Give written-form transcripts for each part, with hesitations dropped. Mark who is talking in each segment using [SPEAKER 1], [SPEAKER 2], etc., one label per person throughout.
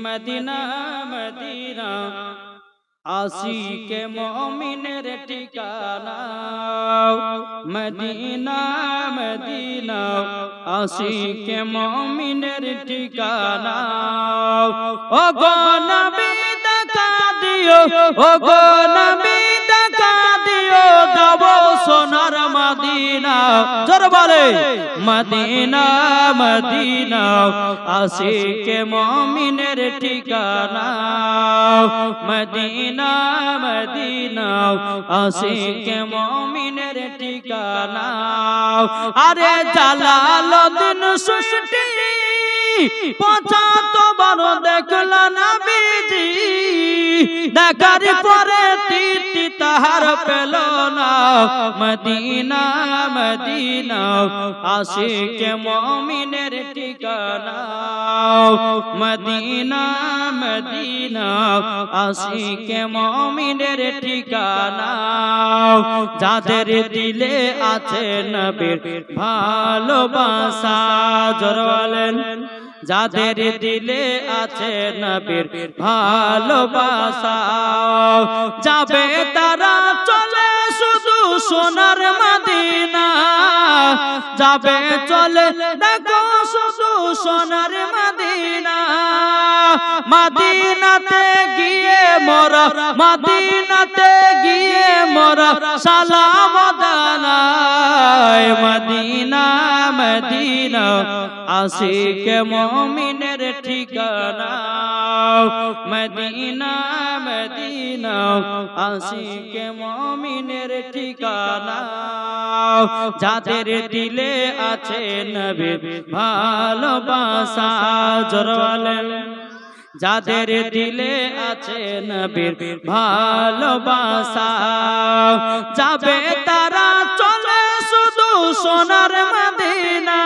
[SPEAKER 1] Medina Medina আশিকে মুমিনের ঠিকানা মদিনা মদিনা আশিকে মুমিনের ঠিকানা ও গো নবী দেখা দিও ও গো নবী দেখা দিও যাব সোনার মদিনা জোরে বলে মদিনা মদিনা আশিকে মুমিনের ঠিকানা মদিনা মদিনা আশিকে মুমিনের ঠিকানা আরে জালালউদ্দিন সুষ্টি 75 দেখলা নবীজি দেখার পরে তৃপ্তি তাহার পেল না মদিনা মদিনা আশিকে মুমিনের ঠিকানা মদিনা মদিনা আশিকে মুমিনের ঠিকানা যাদের দিলে আছে নবীর ভালোবাসা জোরে বলেন যাদের দিলে আছে নবীর ভালোবাসা যাবে তারা চলে শুধু সোনার মদিনা যাবে চলে দেখো শুধু সোনার মদিনা মদিনাতে গিয়ে মোরা মদিনাতে গিয়ে মোরা সালাম জানাই মদিনা মদিনা আশিকে মুমিনের ঠিকানা মদিনা মদিনা আশিকে মুমিনের ঠিকানা যাদের দিলে আছে নবীর ভালোবাসা জোরে বলেন যাদের দিলে আছে নবীর ভালোবাসা যাবে তারা চলে শুধু সোনার মদিনা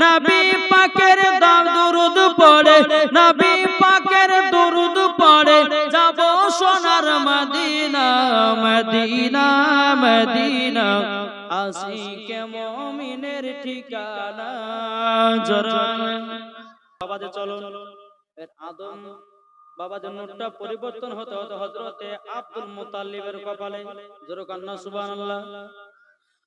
[SPEAKER 1] নবী পাকের দরুদ পড়ে নবী পাকের দরুদ পড়ে যাব সোনার মদিনা মদিনা মদিনা আশিকে মুমিনের ঠিকানা জোরে বাবা যে চলো আদম বাবা যে নোটটা পরিবর্তন হতে হতে হযরতে আব্দুল মুতাল্লিবের কপালে জোরে কান্না সুবহানাল্লাহ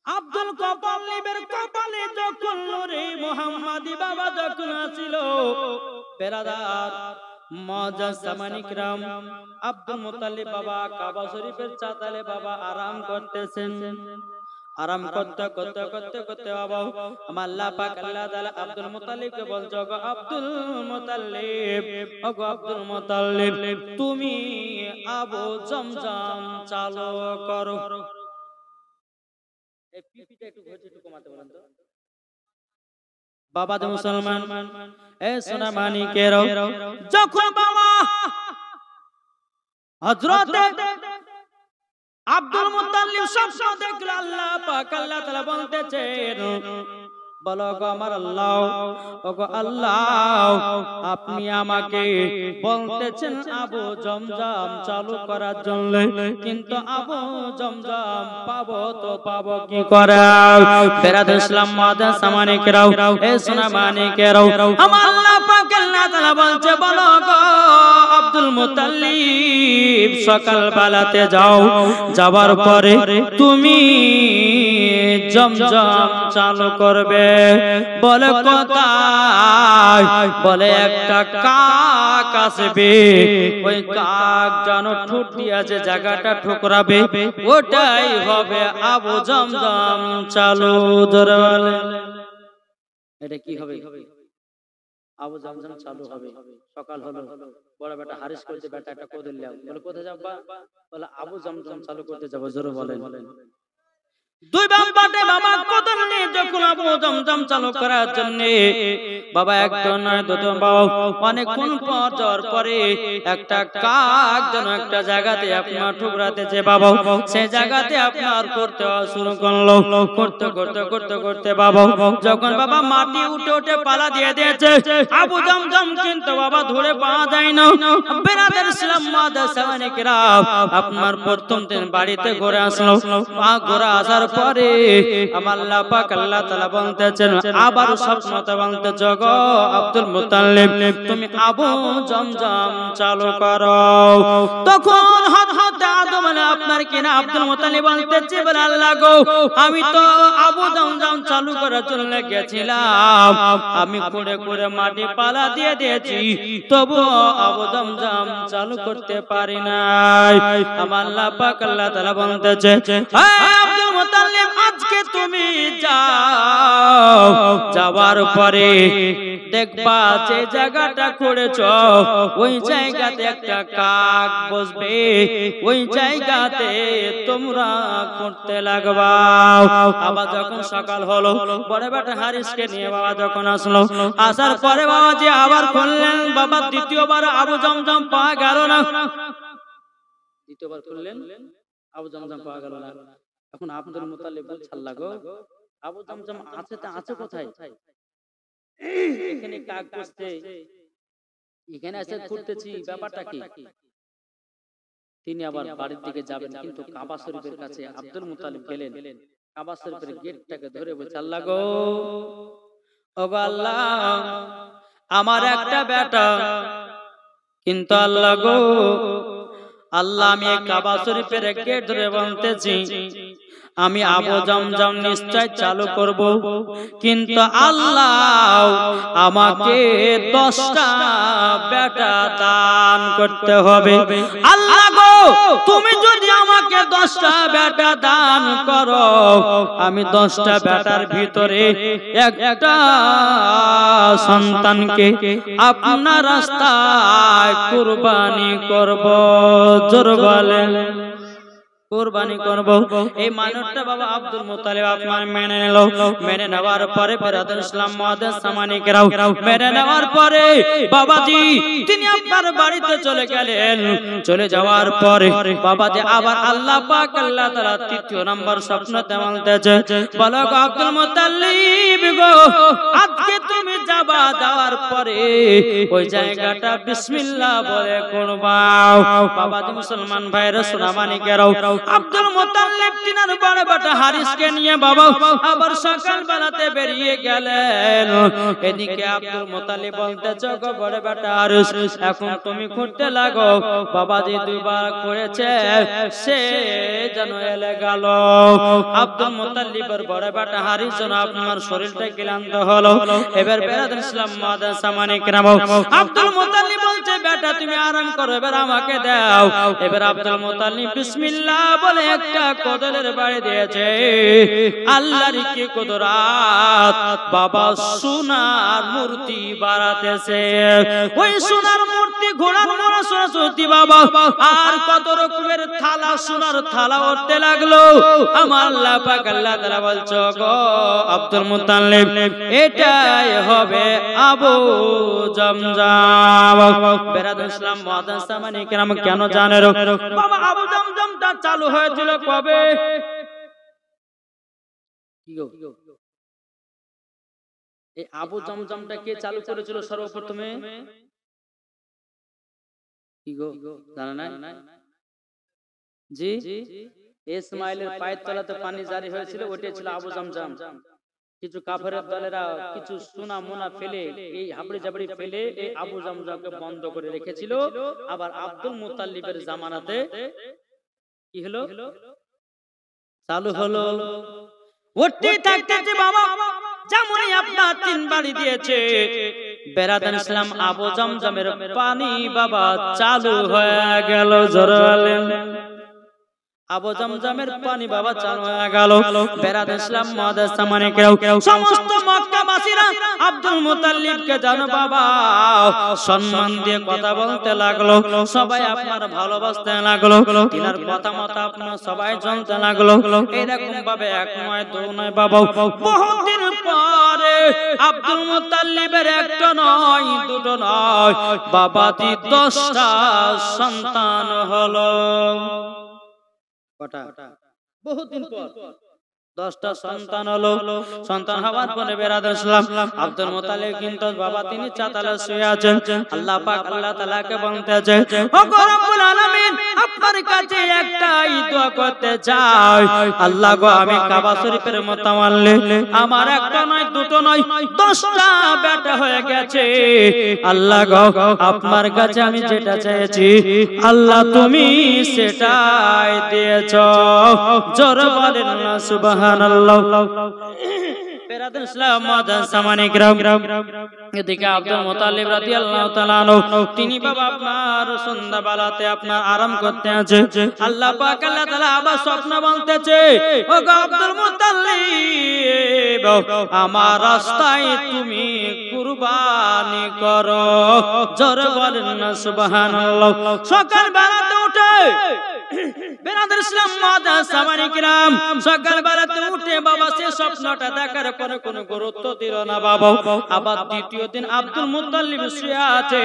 [SPEAKER 1] আব্দুল মুতাল্লিবের কপালে যখন নূরে মুহাম্মাদি বাবা যখন ছিল বেরাদার মুজাসসামান ইকরাম আব্দুল মুতাল্লিব বাবা কাবা শরীফের চাতালে বাবা আরাম করতেছেন আরাম করতে করতে করতে করতে বাবা আমার আল্লাহ পাক আল্লাহ তাআলা আব্দুল মুতাল্লিবকে বলছো গো আব্দুল মুতাল্লিব ও গো আব্দুল মুতাল্লিব তুমি আবু জমজম চালু করো এই পিপিটা একটু ঘষে একটু কমাতে বলেন তো বাবা দে মুসলমান এ সোনা মানিকেরও যখন বাবা হযরতে আব্দুল মুতাল্লিব স্বপ্ন দেখল আল্লাহ পাক আল্লাহ তাআলা বলতেছেন বলো গো আমার আল্লাহ ও গো আল্লাহ আপনি আমাকে বলতেছেন আবু জমজম চালু করার জন্য কিন্তু আবু জমজম পাবো তো পাবো কি করে বেরাদ ইসলাম মাদ্রাসা মানিকেরাও এ সোনা মানিকেরাও আমার আল্লাহ পাক আল্লাহ তাআলা বলছে বলো গো আব্দুল মুতাল্লিব সকাল বেলাতে যাও যাবার পরে তুমি জমজম চালু করবে বলে কোথায় বলে একটা কাক আসবে ওই কাক যেন ঠোঁট দিয়ে যে জায়গাটা ঠুকরাবে ওটাই হবে আবু জমজম চালু ধরে বলে এটা কি হবে আবু জমজম চালু হবে সকাল হলো বড় বেটা হারিস করতে বেটা একটা কোদল লাও বলে কোথায় যাবা বলে আবু জমজম চালু করতে যাব জোরে বলেন দুই বাবাতে বাবা কোদল নিয়ে যখন আবু জমজম চালু করার জন্য বাবা একজন নয় দুজন বাবা অনেকক্ষণ পর যাওয়ার পরে একটা কাক যেন একটা জায়গাতে আপনার ঠুকরাতেছে বাবা সেই জায়গাতে আপনার করতে শুরু করলো করতে করতে করতে করতে বাবা যখন বাবা মাটি উঠে উঠে পালা দিয়ে দিয়েছে আবু জমজম কিন্তু বাবা ধরে পাওয়া যায় না বেরাদের ইসলাম মাদ্রাসা মানিকেরা আপনার প্রথম দিন বাড়িতে ঘুরে আসলো ঘুরে আসার পরে আমার আল্লাহ পাক আল্লাহ তাআলা বলতেছেন আবার স্বপ্নতে বলতেছে গো আব্দুল মুতাল্লিব তুমি আবু জমজম চালু করো। তখন হযরত আদম আপনার কিনা আব্দুল মুতাল্লিব বলতেছে বলে আল্লাহ গো আমি তো আবু জমজম চালু করার জন্য গেছিলাম, আমি করে করে মাটি পালা দিয়ে দিয়েছি, তবু আবু জমজম চালু করতে পারি নাই। আমার আল্লাহ পাক আল্লাহ তাআলা বলতেছে হে আব্দুল মুতাল্লিব আজকে তুমি যাও, যাওয়ার পরে দেখবা যে জায়গাটা করেছো ওই জায়গাতে একটা কাক বসবে, ওই জায়গাতে তোমরা করতে লাগবা। আবার যখন সকাল হলো বড় বেটা হারিসকে নিয়ে বাবা যখন আসলো, আসার পরে বাবা যে আবার খুললেন, বাবা দ্বিতীয়বার আবু জমজম পাওয়া গেল না। দ্বিতীয়বার খুললেন আবু জমজম পাওয়া গেল না। এখন আব্দুল মুতাল্লিব বলছে আল্লাহ গো আবু জমজম আছে তা আছে কোথায়? এখানে কাক বসছে, এখানে এসে ঘুরতেছি, ব্যাপারটা কি? তিনি আবার বাড়ির দিকে যাবেন, কিন্তু কাবা শরীফের কাছে আব্দুল মুতাল্লিব গেলেন, কাবা শরীফের গেটটাকে ধরে বলছে আল্লাহ গো ওগো আল্লাহ আমার একটা বেটা, কিন্তু আল্লাহ গো আল্লাহ আমি কাবা শরীফের গেট ধরে বলতেছি আমি আবু জমজম নিশ্চয় চালু করব, কিন্তু আল্লাহ আমাকে 10টা বেটা দান করতে হবে। আল্লাহ গো তুমি যদি আমাকে 10টা বেটা দান করো, আমি 10টা বেটার ভিতরে একটা সন্তানকে আপনার রাস্তায় কুরবানি করব। জোর বলেন কুরবানি করব। এই মানুষটা বাবা আব্দুল মুতালিব আপনার মেনে নিল। মেনে নেওয়ার পরে বেরাদুল ইসলাম মুআদ্দিস সামানিকেরাও মেনে নেওয়ার পরে বাবাজি তিনি আপনার বাড়িতে চলে গেলেন। চলে যাওয়ার পরে বাবাজি আবার আল্লাহ পাক আল্লাহ তাআলা তৃতীয় নম্বর স্বপ্নতে বলতেছে বলো গো আব্দুল মুতালিব গো আজকে তুমি যাবা, যাওয়ার পরে ওই জায়গাটা বিসমিল্লাহ বলে করবাও। বাবাজি মুসলমান ভাইরা সোনামানিকেরাও আব্দুল মুতাল্লিব তিনার বড় বেটা হারিসকে নিয়ে বাবা আবার সকাল বেলাতে বেরিয়ে গেলেন। এদিকে আব্দুল মুতাল্লিব বলতেছে গো বড় বেটা হারিস এখন তুমি করতে লাগো। বাবাজি দুইবার করেছে সে যেন এলে গেল। আব্দুল মুতাল্লিবের বড় বেটা হারিস যেন আপনার শরীরটা ক্লান্ত হলো। এবার বেরাদুল ইসলাম মুআদ্দিস সামানিকেরাম আব্দুল মুতাল্লিব বলছে বেটা তুমি আরাম করো, এবার আমাকে দাও। এবার আব্দুল মুতাল্লিব বিসমিল্লাহ বলে একটা কোদালের বাড়ি দিয়েছে। আল্লাহর কি কুদরত, বাবা সোনার মূর্তি বানাতেছে। ওই সোনার মূর্তি ঘোড়ার মোড়া সরস্বতী বাবা আর কত রকমের থালা সোনার থালা উঠতে লাগলো। আমার আল্লাহ পাক আল্লাহ তাআলা বলছে গো আব্দুল মুতাল্লিব এটাই হবে আবু জমজম। বেরাদুল ইসলাম মুআদ্দিস সামানিকেরাম কেন জানেন বাবা আবু জমজমটা চালু হয়েছিল কবে? কি গো এই আবু জমজমটা কে চালু করেছিল সর্বপ্রথমে? কি গো জানা নাই? জি ইসমাইলের পায়ের তলাতে পানি জারি হয়েছিল, ওইটাই ছিল আবু জমজম। কিছু কাফেরের দলেরা কিছু সোনা মোনা ফেলে এই হাবড়ি জাবড়ি ফেলে এই আবু জমজমকে বন্ধ করে রেখেছিল। আবার আব্দুল মুতাল্লিবের জামানাতে কি হলো চালু হলো। উঠতে থাকতে বাবা যেমনই আপনার 3 বাড়ি দিয়েছে বেরাদুল ইসলাম আবু জমজমের পানি বাবা চালু হয়ে গেল। জোরে আবু জমজমের পানি বাবা চালু হয়ে গেল। বেরাদুল ইসলাম মুআদ্দিস সামানিকেরাও সমস্ত মক্কাবাসীরা আব্দুল মুতাল্লিবকে জানো বাবা সম্মান দিয়ে কথা বলতে লাগলো, সবাই আপনার ভালোবাসতে লাগলো, তিনার কথা মতো আপনার সবাই চলতে লাগলো। এরকম ভাবে এক নয় দু নয় বাবা বহুদিন পরে আব্দুল মুতাল্লিবের একটা নয় দুটো নয় বাবাজি 10টা সন্তান হলো। কটা? বহুদিন পর 10টা সন্তান হলো। সন্তান হওয়ার পরে বেরাদুল ইসলাম আব্দুল মুত্তালিব কিন্তু বাবা তিনি চাতালে শুয়ে আছেন। আল্লাহ পাক আল্লাহ তাআলাকে বলতেছে, ও গো রব্বুল আলামিন, আপনার কাছে একটাই দোয়া করতে চাই। আল্লাহ গো, আমি কাবা শরীফের মোতাওয়াল্লি, আমার একটা নয় দুটো নয় 10টা বেটা হয়ে গেছে। আল্লাহ গো, আপনার কাছে আমি যেটা চেয়েছি আল্লাহ তুমি সেটাই দিয়েছো। জোরে বলেন না সুবহানাল্লাহ। বেরাদুল ইসলাম মাদান সামানি গ্রাম। এদিকে আব্দুল মুত্তালিব রাদিয়াল্লাহু তাআলা আনহু তিনি বাবা আপনার সন্ধ্যাবেলাতে আপনার আরাম করতে আছে। আল্লাহ পাক আল্লাহ তাআলা আবার স্বপ্ন বলতেছে, ও গো আব্দুল মুত্তালিব, আমার রাস্তায় তুমি কুরবানি করো। জোরে বলেন না সুবহানাল্লাহ। সকাল বেলাতে উঠে বেরাদুল ইসলাম মাদান সামানি গ্রাম সকাল বেলাতে উঠে বাবা সে স্বপ্নটা দেখার পরে কোনো গুরুত্ব দিল না বাবা। আবার দ্বিতীয় দিন আব্দুল মুত্তালিব শুয়ে আছে।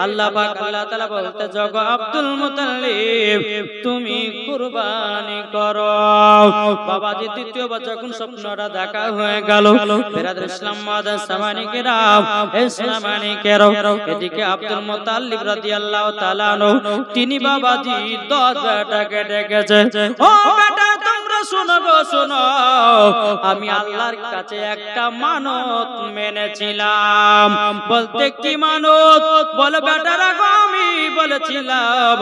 [SPEAKER 1] আল্লাহ পাক আল্লাহ তাআলা বলতে, জগো আব্দুল মুত্তালিব তুমি কুরবানি করো। বাবা যে তৃতীয়বার যখন স্বপ্নটা দেখা হয়ে গেল, বেরাদুল ইসলাম মাদান সামানি গ্রাম ইসলামানি কেরো এদিকে আব্দুল মুত্তালিব রাদিয়াল্লাহু তাআলা আনহু তিনি বাবাজি 10 বেটাকে ডেকেছে, ও বেটা তোমরা শোনো গো শোনো, আমি আল্লাহর কাছে একটা মানত মেনেছিলাম। বলতে কি মানত? বলে বেটারা গো আমি বলেছিলাম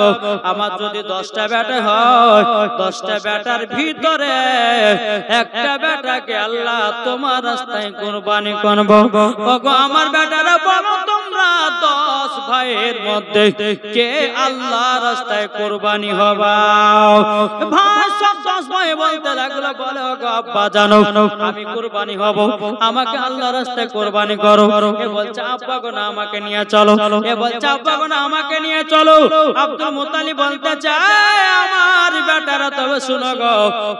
[SPEAKER 1] আমার যদি 10টা বেটা হয় 10টা বেটার ভিতরে একটা বেটাকে আল্লাহ তোমার রাস্তায় কুরবানি করব। ওগো আমার বেটারা বলো তোমরা 10 ভাইয়ের মধ্যে কে আল্লাহ রাস্তায় কুরবানি হবা? ভাই সব 10 ভাই বলতে লাগলো, বলে ওগো আব্বা জানো আমি কুরবানি হব, আমাকে আল্লাহ রাস্তায় কুরবানি করো। এ বলছে আব্বা গো না আমাকে নিয়ে চলো, এ বলছে আব্বা গো না আমাকে নিয়ে চলো। আব্দুল মুত্তালিব বলতে চায়, আমার বেটারা তবে শুনো গো,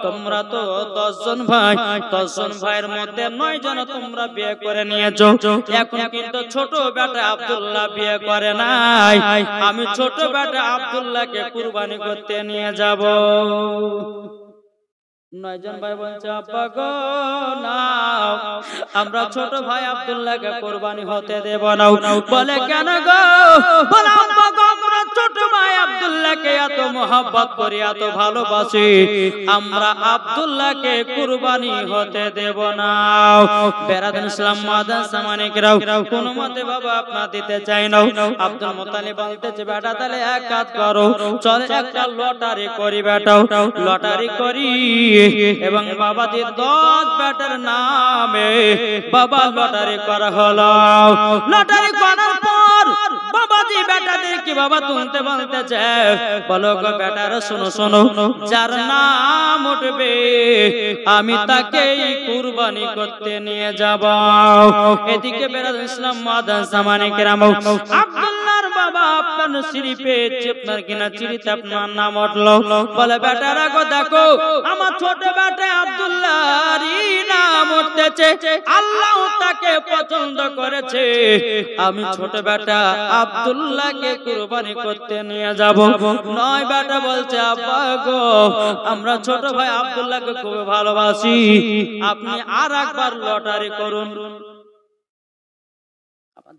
[SPEAKER 1] তোমরা তো 10 জন ভাই, 10 জন ভাইয়ের মধ্যে 9 জন তোমরা বিয়ে করে নিয়েছো। এখন কিন্তু ছোট বেটা আব্দুল্লাহ বিয়ে করে নাই, আমি ছোট বেটা আব্দুল্লাহকে কুরবানি করতে নিয়ে যাব। 9 জন ভাই বলছে আব্বা গো না, আমরা ছোট ভাই আব্দুল্লাহকে কুরবানি হতে দেব না। বলে কেন গো? বলে আব্বা গো আমরা ছোট ভাই আব্দুল্লাহকে এত মহব্বত করি, এত ভালোবাসি, আমরা আব্দুল্লাহকে কুরবানি হতে দেব না। বেরাদুল ইসলাম মাদান সামানি গ্রাম কোন মতে বাবা আপনা দিতে চাই না। আব্দুল মুত্তালিব বলতেছে, বেটা তাহলে এক কাজ করো, চল একটা লটারি করি বেটা, লটারি করি এবং বাবাজি 10 বেটার নামে বাবা লটারি করা হলো। লটারি করার পর বাবাজি বেটাদের কি বাবা তুলতে বলতেছে, বলো গো বেটারা শোনো শোনো, যার নাম উঠবে আমি তাকে কুরবানি করতে নিয়ে যাব। এদিকে বেরাদুল ইসলাম মাদান সামানি গ্রাম আব্দুল্লাহর বাবা আপনার শরীফে আপনার কিনা চিঠিতে আপনার নাম উঠলো। বলে বেটারা গো দেখো আমার ছোট বেটা আব্দুল্লাহরই নাম উঠতেছে, আল্লাহ তাকে পছন্দ করেছে, আমি ছোট বেটা আব্দুল্লাহকে কুরবানি করতে নিয়ে যাব। 9 বেটা বলছে আব্বা গো আমরা ছোট ভাই আব্দুল্লাহকে খুব ভালোবাসি, আপনি আর একবার লটারি করুন।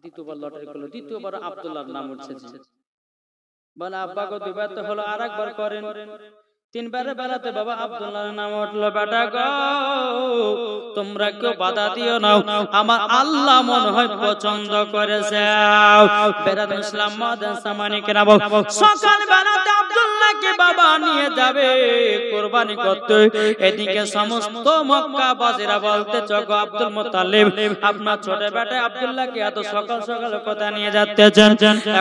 [SPEAKER 1] দ্বিতীয়বার লটারি করলো, দ্বিতীয়বার আব্দুল্লাহর নাম উঠছে। বলে আব্বা গো 2 বার তো হলো, আর একবার করেন। 3 বারের বেলাতে বাবা আব্দুল্লাহর নাম উঠলো। বেটা গো তোমরা কেউ বাধা দিও না, আমার আল্লাহ মনে হয় পছন্দ করেছে। বেরাদুল ইসলাম মাদান সামানি গ্রাম সকাল বেলাতে আব্দুল্লাহকে বাবা নিয়ে যাবে কুরবানি করতে। এদিকে সমস্ত মক্কাবাসীরা বলতে, চগো আব্দুল মুত্তালিব আপনার ছোট বেটা আব্দুল্লাহকে এত সকাল সকাল কথা নিয়ে যাচ্ছেন।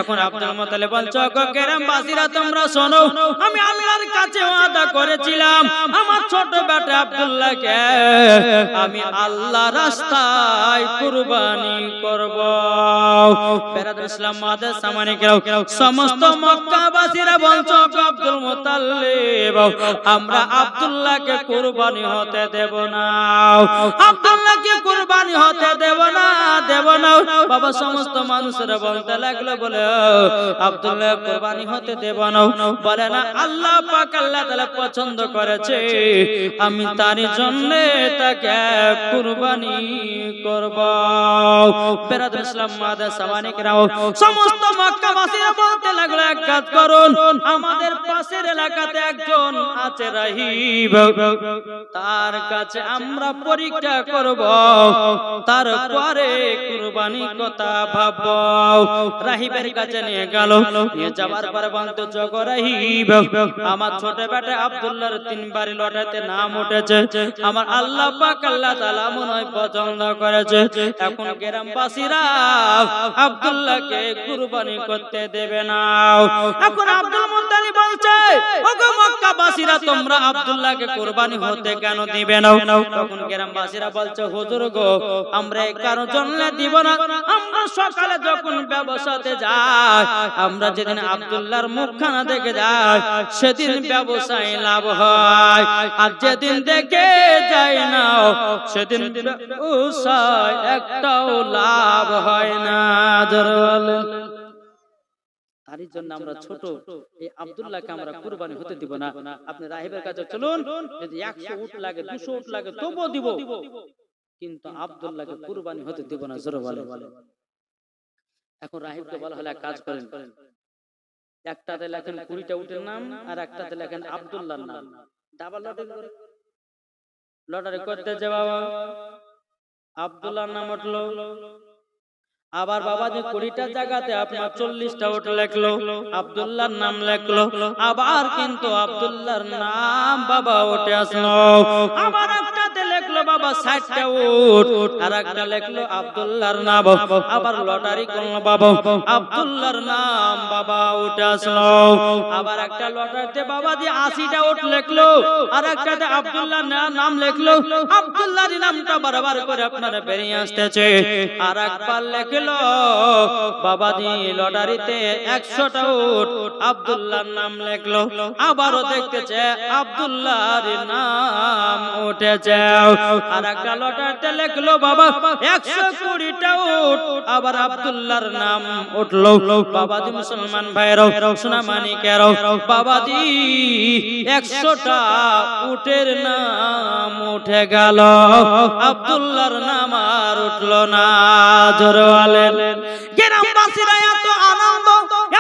[SPEAKER 1] এখন আব্দুল মুত্তালিব বলছে, চগো গ্রামবাসীরা তোমরা শোনো, আমি আল্লাহর কাছে ওয়াদা করেছিলাম আমার ছোট বেটা আব্দুল্লাহকে আমি আল্লাহ রাস্তায় কুরবানি করব। বেরাদুল ইসলাম মাদান সামানি গ্রাম সমস্ত মক্কাবাসীরা বলছে, আব্দুল মুতাল্লিব আমরা আব্দুল্লাহকে কুরবানি হতে দেব না, আব্দুল্লাহকে কুরবানি হতে দেব না, দেব না। বাবা সমস্ত মানুষেরা বলতে লাগলো বলে আব্দুল্লাহ কুরবানি হতে দেব না, বলে না আল্লাহ পাক আল্লাহ তাআলা পছন্দ করেছে আমি তারই জন্য তাকে কুরবানি করব। বেরাদর ইসলাম মাদার সামানিকরাও সমস্ত মক্কাবাসীরা বলতে লাগলো এক কাজ করুন, আমাদের পাশের এলাকাতে একজন আছে রাহিব, তার কাছে আমরা পরীক্ষা করব, তারপরে কুরবানি কথা ভাববো। রাহিবের কাছে নিয়ে গেল, নিয়ে যাওয়ার পরে বলতে জগ রাহিব আমার ছোট বেটা আব্দুল্লাহর 3 বারে লটাতে নাম উঠেছে, আমার আল্লাহ পাক আল্লাহ তাআলা মনে হয় পছন্দ করেছে, এখন গ্রামবাসীরা আব্দুল্লাহকে কুরবানি করতে দেবে না। এখন আব্দুল মুত্তালিব বলছে ওগো মক্কাবাসীরা তোমরা আব্দুল্লাহকে কুরবানি হতে কেন দিবে না? তখন গ্রামবাসীরা বলছে হুজুর গো আমরা এই কারণ জন্য দিব না, আমরা সকালে যখন ব্যবসাতে যাই, আমরা যেদিন আব্দুল্লাহর মুখখানা দেখে যাই সেদিন ব্যবসায় লাভ হয়, আর যেদিন দেখে যাই না সেদিন ব্যবসায় একটাও লাভ হয় না। তারই জন্য আমরা ছোট এই আব্দুল্লাহকে আমরা কুরবানি হতে দিব না। আপনি রাহিবের কাছে চলুন, যদি 100 উট লাগে 200 উট লাগে তবুও দিব, কিন্তু আব্দুল্লাহকে কুরবানি হতে দিব না। জোরে বলেন। এখন রাহিবকে বলা হলো কাজ করেন, একটাতে লেখেন 20টা উটের নাম আর একটাতে লেখেন আব্দুল্লাহর নাম, ডাবল লটারি করতে যে বাবা আব্দুল্লাহর নাম উঠলো, আবার বাবা যে 20টা জায়গাতে আপনার 40টা উট লেখলো, আব্দুল্লাহর নাম লেখলো, আবার কিন্তু আব্দুল্লাহর নাম বাবা উঠে আসলো, আবার একটাতে লেখলো বাবা 60টা উট আর একটা লেখলো আব্দুল্লাহর নাম, আবার লটারি করলো বাবা আব্দুল্লাহর নাম বাবা উঠে আসলো, আবার একটা লটারিতে বাবা দিয়ে 80টা উট লেখলো আর একটাতে আব্দুল্লাহর নাম লেখলো, আব্দুল্লাহর নামটা বারবার করে আপনারা বেরিয়ে আসতেছে, আর একবার লেখলো বাবাজি লটারিতে 100টা উট আব্দুল্লাহর নাম লেখলো, আবারও দেখতেছে আব্দুল্লাহর নাম উঠেছে, আর একটা লটারিতে লেখলো বাবা 120টা উট আবার আব্দুল্লাহর নাম উঠলো। বাবাজি মুসলমান ভাইরাও সোনা মানিকেরাও বাবাজি 100টা উটের নাম উঠে গেল, আব্দুল্লাহর নাম আর উঠলো না। জোরে গ্রামবাসীরা এত আনন্দ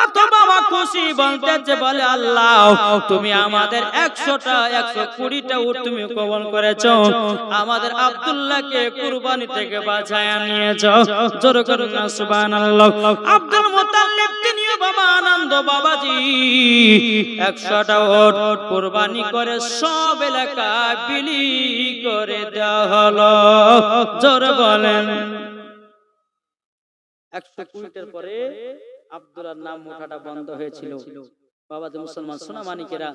[SPEAKER 1] এত বাবা খুশি বলতেছে বলে আল্লাহ তুমি আমাদের 100টা 120টা উট তুমি কবুল করেছো, আমাদের আব্দুল্লাহকে কুরবানি থেকে বাঁচায়া নিয়েছো। জোরে করুন না সুবহানাল্লাহ। আব্দুল মুতাল্লিব তিনিও বাবা আনন্দ বাবাজি 100টা উট কুরবানি করে সব এলাকা বিলি করে দেওয়া হলো। জোরে বলেন 120টার পরে আব্দুল্লাহর নাম ওঠাটা বন্ধ হয়েছিল। বাবাজি মুসলমান সোনা মানিকেরা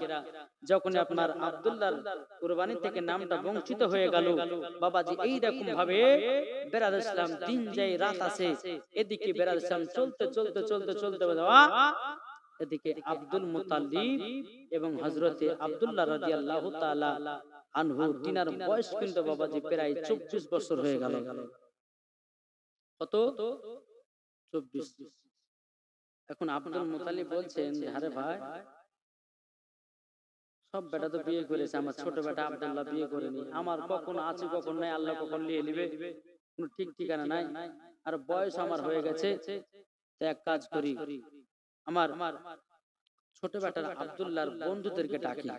[SPEAKER 1] যখন আপনার আব্দুল্লাহর কুরবানি থেকে নামটা বঞ্চিত হয়ে গেল, বাবাজি এইরকম ভাবে বেরাদর ইসলাম দিন যায় রাত আসে, এদিকে বেরাদর ইসলাম চলতে চলতে চলতে চলতে এদিকে আব্দুল মুতাল্লিব এবং হযরতে আব্দুল্লাহ রাদিয়াল্লাহু তাআলা আনহু তিনার বয়স কিন্তু বাবাজি প্রায় 24 বছর হয়ে গেল। কত? 24। এখন আব্দুল মুতাল্লিব বলছেন যে আরে ভাই সব বেটা তো বিয়ে করেছে, আমার ছোট বেটা আব্দুল্লাহ বিয়ে করেনি, আমার কখন আছে কখন নাই আল্লাহ কখন নিয়ে নেবে কোনো ঠিক ঠিকানা নাই, আর বয়স আমার হয়ে গেছে, তো এক কাজ করি আমার ছোট বেটার আব্দুল্লাহর বন্ধুদেরকে ডাকি।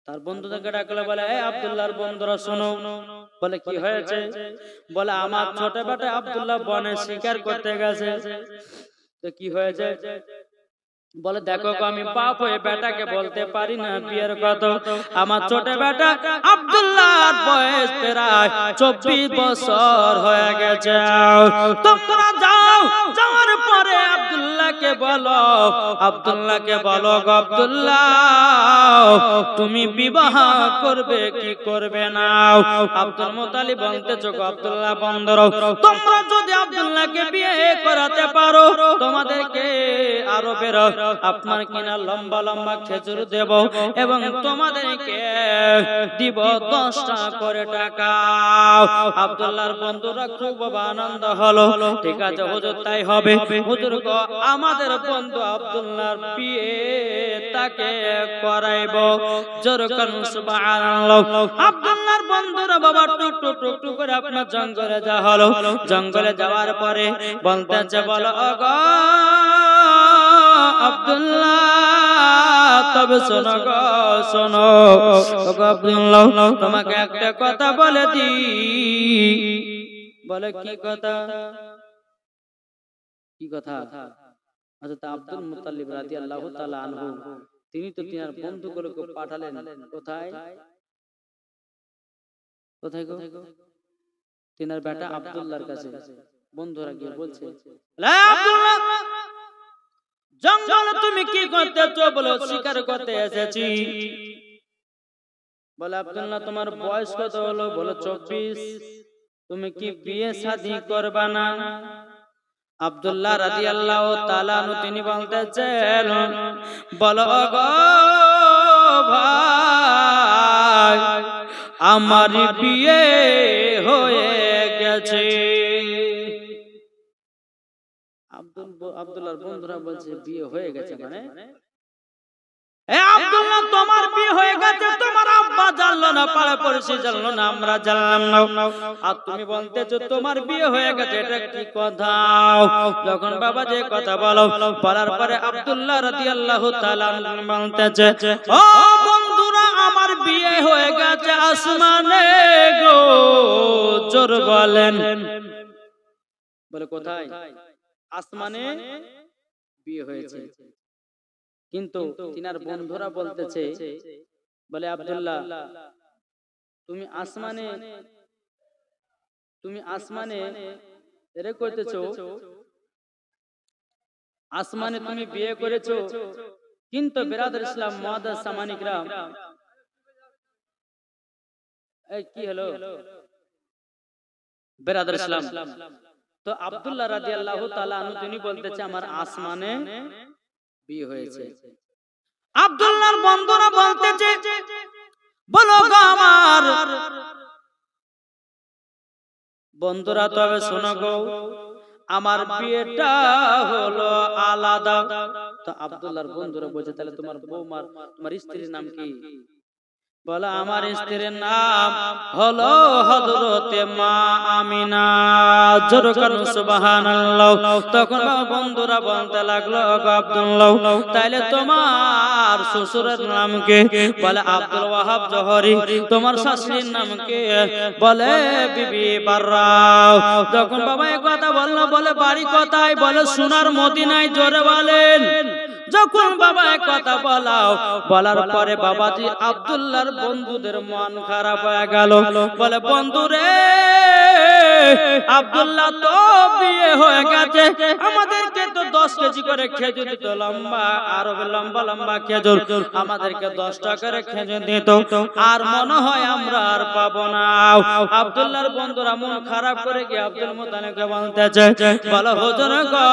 [SPEAKER 1] তার বন্ধুদেরকে ডাকলে বলে এই আব্দুল্লাহর বন্ধুরা শোনো, বলে কি হয়েছে? বলে আমার ছোট বেটা আব্দুল্লাহ বনে শিকার করতে গেছে। তো কি হয়েছে? বলে দেখো আমি পাপ হয়ে বেটাকে বলতে পারি না বিয়ের কথা, আমার ছোট বেটা আব্দুল্লাহর বয়স প্রায় 24 বছর হয়ে গেছে, তোমরা যাও, যাওয়ার পরে আব্দুল্লাহকে বলো আব্দুল্লাহ তুমি বিবাহ করবে কি করবে না? আব্দুল মুতালিব বলতেছো আব্দুল্লাহ বন্ধুরা তোমরা যদি আব্দুল্লাহকে বিয়ে করাতে পারো তোমাদেরকে আরো আরবের আপনার কিনা লম্বা লম্বা খেজুর দেব এবং তোমাদেরকে দিব 10 টাকা করে টাকা। আব্দুল্লাহর বন্ধুরা খুব আনন্দ হলো। ঠিক আছে হুজুর তাই হবে। হুজুর গো আমাদের বন্ধু আব্দুল্লাহর বিয়ে তাকে করাইব। জোরে করুন সুবহানাল্লাহ। আব্দুল্লাহর বন্ধুরা বাবা টুক টুক টুক টুক করে আপনার জঙ্গলে যাওয়া হলো। জঙ্গলে যাওয়ার পরে বলতেছে বলো ওগো আব্দুল্লাহ তবে শোনো গো শোনো ওগো আব্দুল্লাহ তোমাকে একটা কথা বলে দি। বলে কি কথা? কি কথা? হযরত আব্দুল মুত্তালিব রাদিয়াল্লাহু তাআলা আনহু তিনি তো তিনার বন্ধুগুলোকে পাঠালেন কোথায় কোথায় গো? তিনার বেটা আব্দুল্লাহর কাছে। বন্ধুরা গিয়ে বলছে আব্দুল্লাহ জঙ্গলে তুমি কি করতেছো? বলো শিকার করতে এসেছি। বলে আব্দুল্লাহ তোমার বয়স কত হলো? বলো 24। তুমি কি বিয়ে শাদী করবা না? আব্দুল্লাহ রাদিয়াল্লাহু তাআলা আনহু তিনি বলতেছেন বলো গো ভাই আমার বিয়ে হয়ে গেছে। আব্দুল্লাহর বন্ধুরা বলছে বিয়ে হয়ে গেছে মানে? এ আব্দুল্লাহ তোমার বিয়ে হয়ে গেছে, তোমার আব্বা জানলো না, পাড়া পড়শি জানলো না, আমরা জানলাম না, আর তুমি বলতেছো তোমার বিয়ে হয়ে গেছে, এটা কি কথা? যখন বাবা যে কথা বলো বলার পরে আব্দুল্লাহ রাদিয়াল্লাহু তাআলা বলতেছে ও বন্ধুরা আমার বিয়ে হয়ে গেছে আসমানে গো। জোর বলেন। বলে কোথায়? আসমানে বিয়ে হয়েছে। কিন্তু তিনার বন্ধুরা বলতেছে বলে আব্দুল্লাহ তুমি আসমানে এরে করতেছো, আসমানে তুমি বিয়ে করেছো, কিন্তু বিরাদর ইসলাম মুআদ্দাস সামানিকরা এই কি হলো বিরাদর ইসলাম, তো আব্দুল্লাহ রাদিয়াল্লাহু তাআলা আনহু তিনি বলতেছে আমার আসমানে বিয়ে হয়েছে। আব্দুল্লাহর বন্ধুরা বলতেছে বলো গো আমার বন্ধুরা তবে শোনো গো আমার বিয়েটা হলো আলাদা। তো আব্দুল্লাহর বন্ধুরা বলছে তাহলে তোমার বৌমার তোমার স্ত্রীর নাম কি? বলে আমার স্ত্রীর নাম হলো হযরতে মা আমিনা। জোরে করুন সুবহানাল্লাহ। তখন বন্ধুরা বলতে লাগলো ওগো আব্দুল্লাহ তাইলে তোমার শ্বশুরের নাম কি? বলে আব্দুল ওয়াহাব জোহরি। তোমার শাশুড়ির নাম কি? বলে বিবি বাররা। তখন বাবা এই কথা বললো, বলে বাড়ি কোথায়? বলে সোনার মদিনায়। জোরে বলেন। যখন বাবা এক কথা বলার পরে বাবাজি আব্দুল্লাহর বন্ধুদের মন খারাপ হয়ে গেল। বলে বন্ধুরে আব্দুল্লাহ তো বিয়ে হয়ে গেছে, আমাদেরকে তো 10 কেজি করে খেজুর দিত, লম্বা আরবে লম্বা লম্বা খেজুর, আমাদেরকে 10 টাকা করে খেজুর দিত, আর মনে হয় আমরা আর পাবো না। আব্দুল্লাহর বন্ধুরা মন খারাপ করে গিয়ে আব্দুল মুত্তালিবকে বলতেছে বলো হুজুর গো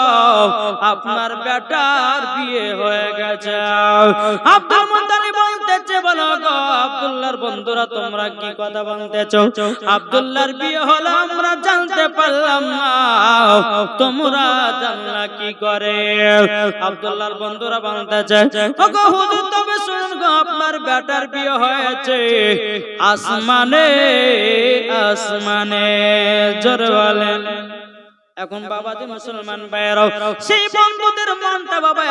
[SPEAKER 1] আপনার বেটার বিয়ে হয়ে গেছে। আব্দুল মুত্তালিব বলতেছে বলো গো আব্দুল্লাহর বন্ধুরা তোমরা কি কথা বলতেছো? আব্দুল্লাহর বিয়ে হলো আমরা জানতে পারলাম না, তোমরা জানলা কি করে? আব্দুল্লাহর বন্ধুরা বলতেছে ওগো হুজুর তবে শুনুন গো আপনার বেটার বিয়ে হয়েছে আসমানে আসমানে। জোরে বলেন। এখন বাবাজি মুসলমান ভাইরাও সেই বন্ধুদের মনটা বাবা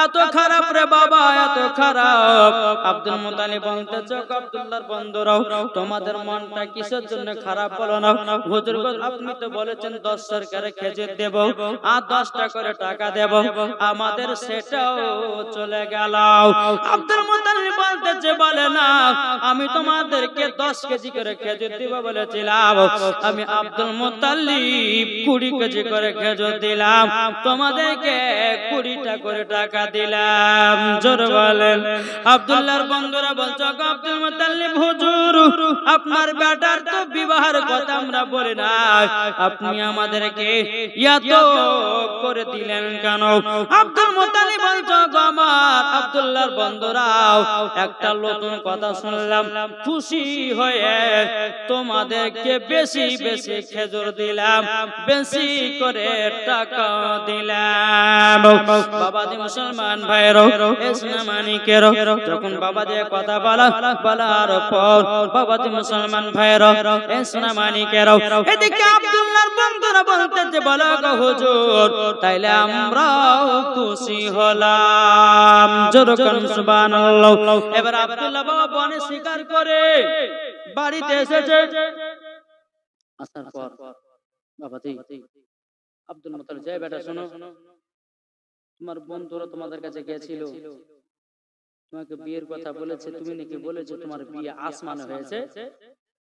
[SPEAKER 1] এত খারাপ রে বাবা, এত খারাপ। আব্দুল মুত্তালিব বলতেছে আব্দুল্লাহর বন্ধুরাও তোমাদের মনটা কিসের জন্য খারাপ হলো না? হুজুর আপনি তো বলেছেন 10 সরকারে খেজুর দেব আর 10 টাকা করে টাকা দেব, আমাদের সেটাও চলে গেল। আব্দুল মুত্তালিব বলতেছে বলে না আমি তোমাদেরকে 10 কেজি করে খেজুর দেব বলেছিলাম, আমি আব্দুল মুত্তালিব 20 কেজি করে খেজুর দিলাম, তোমাদেরকে 20টা করে টাকা দিলাম। জোরে বলেন। আব্দুল্লাহর বন্ধুরা বলছো আব্দুল মুত্তালিব হুজুর আপনার বেটার তো বিবাহের কথা আমরা বলি না, আপনি আমাদেরকে এত করে দিলেন কেন? আব্দুল মুত্তালিব বলছে, আমার আব্দুল্লাহর বন্ধুরাও একটা নতুন কথা শুনলাম, খুশি হয়ে তোমাদেরকে বেশি বেশি খেজুর দিলাম, বেশি করে টাকা দিলাম। বাবাজি মুসলমান ভাইরো, ইসলামানিকেরো, যখন বাবাজি কথা বলার পর বাবাজি মুসলমান ভাইরো, ইসলামানিকেরো, এদিকে আব্দুল্লাহর বন্ধুরা বলতেছে, বলো গো হুজুর, তাইলে আমরাও খুশি হলাম। যেরকম সুবহানাল্লাহ। এবার আব্দুল্লাহ বাবা বনে শিকার করে বাড়িতে এসেছে। আসার পর বাবাজি আব্দুল মুত্তালিব, যাই বেটা শোনো, তোমার বন্ধুরা তোমাদের কাছে গিয়েছিল, তোমাকে বিয়ের কথা বলেছে, তুমি নাকি বলেছো তোমার বিয়ে আসমানে হয়েছে?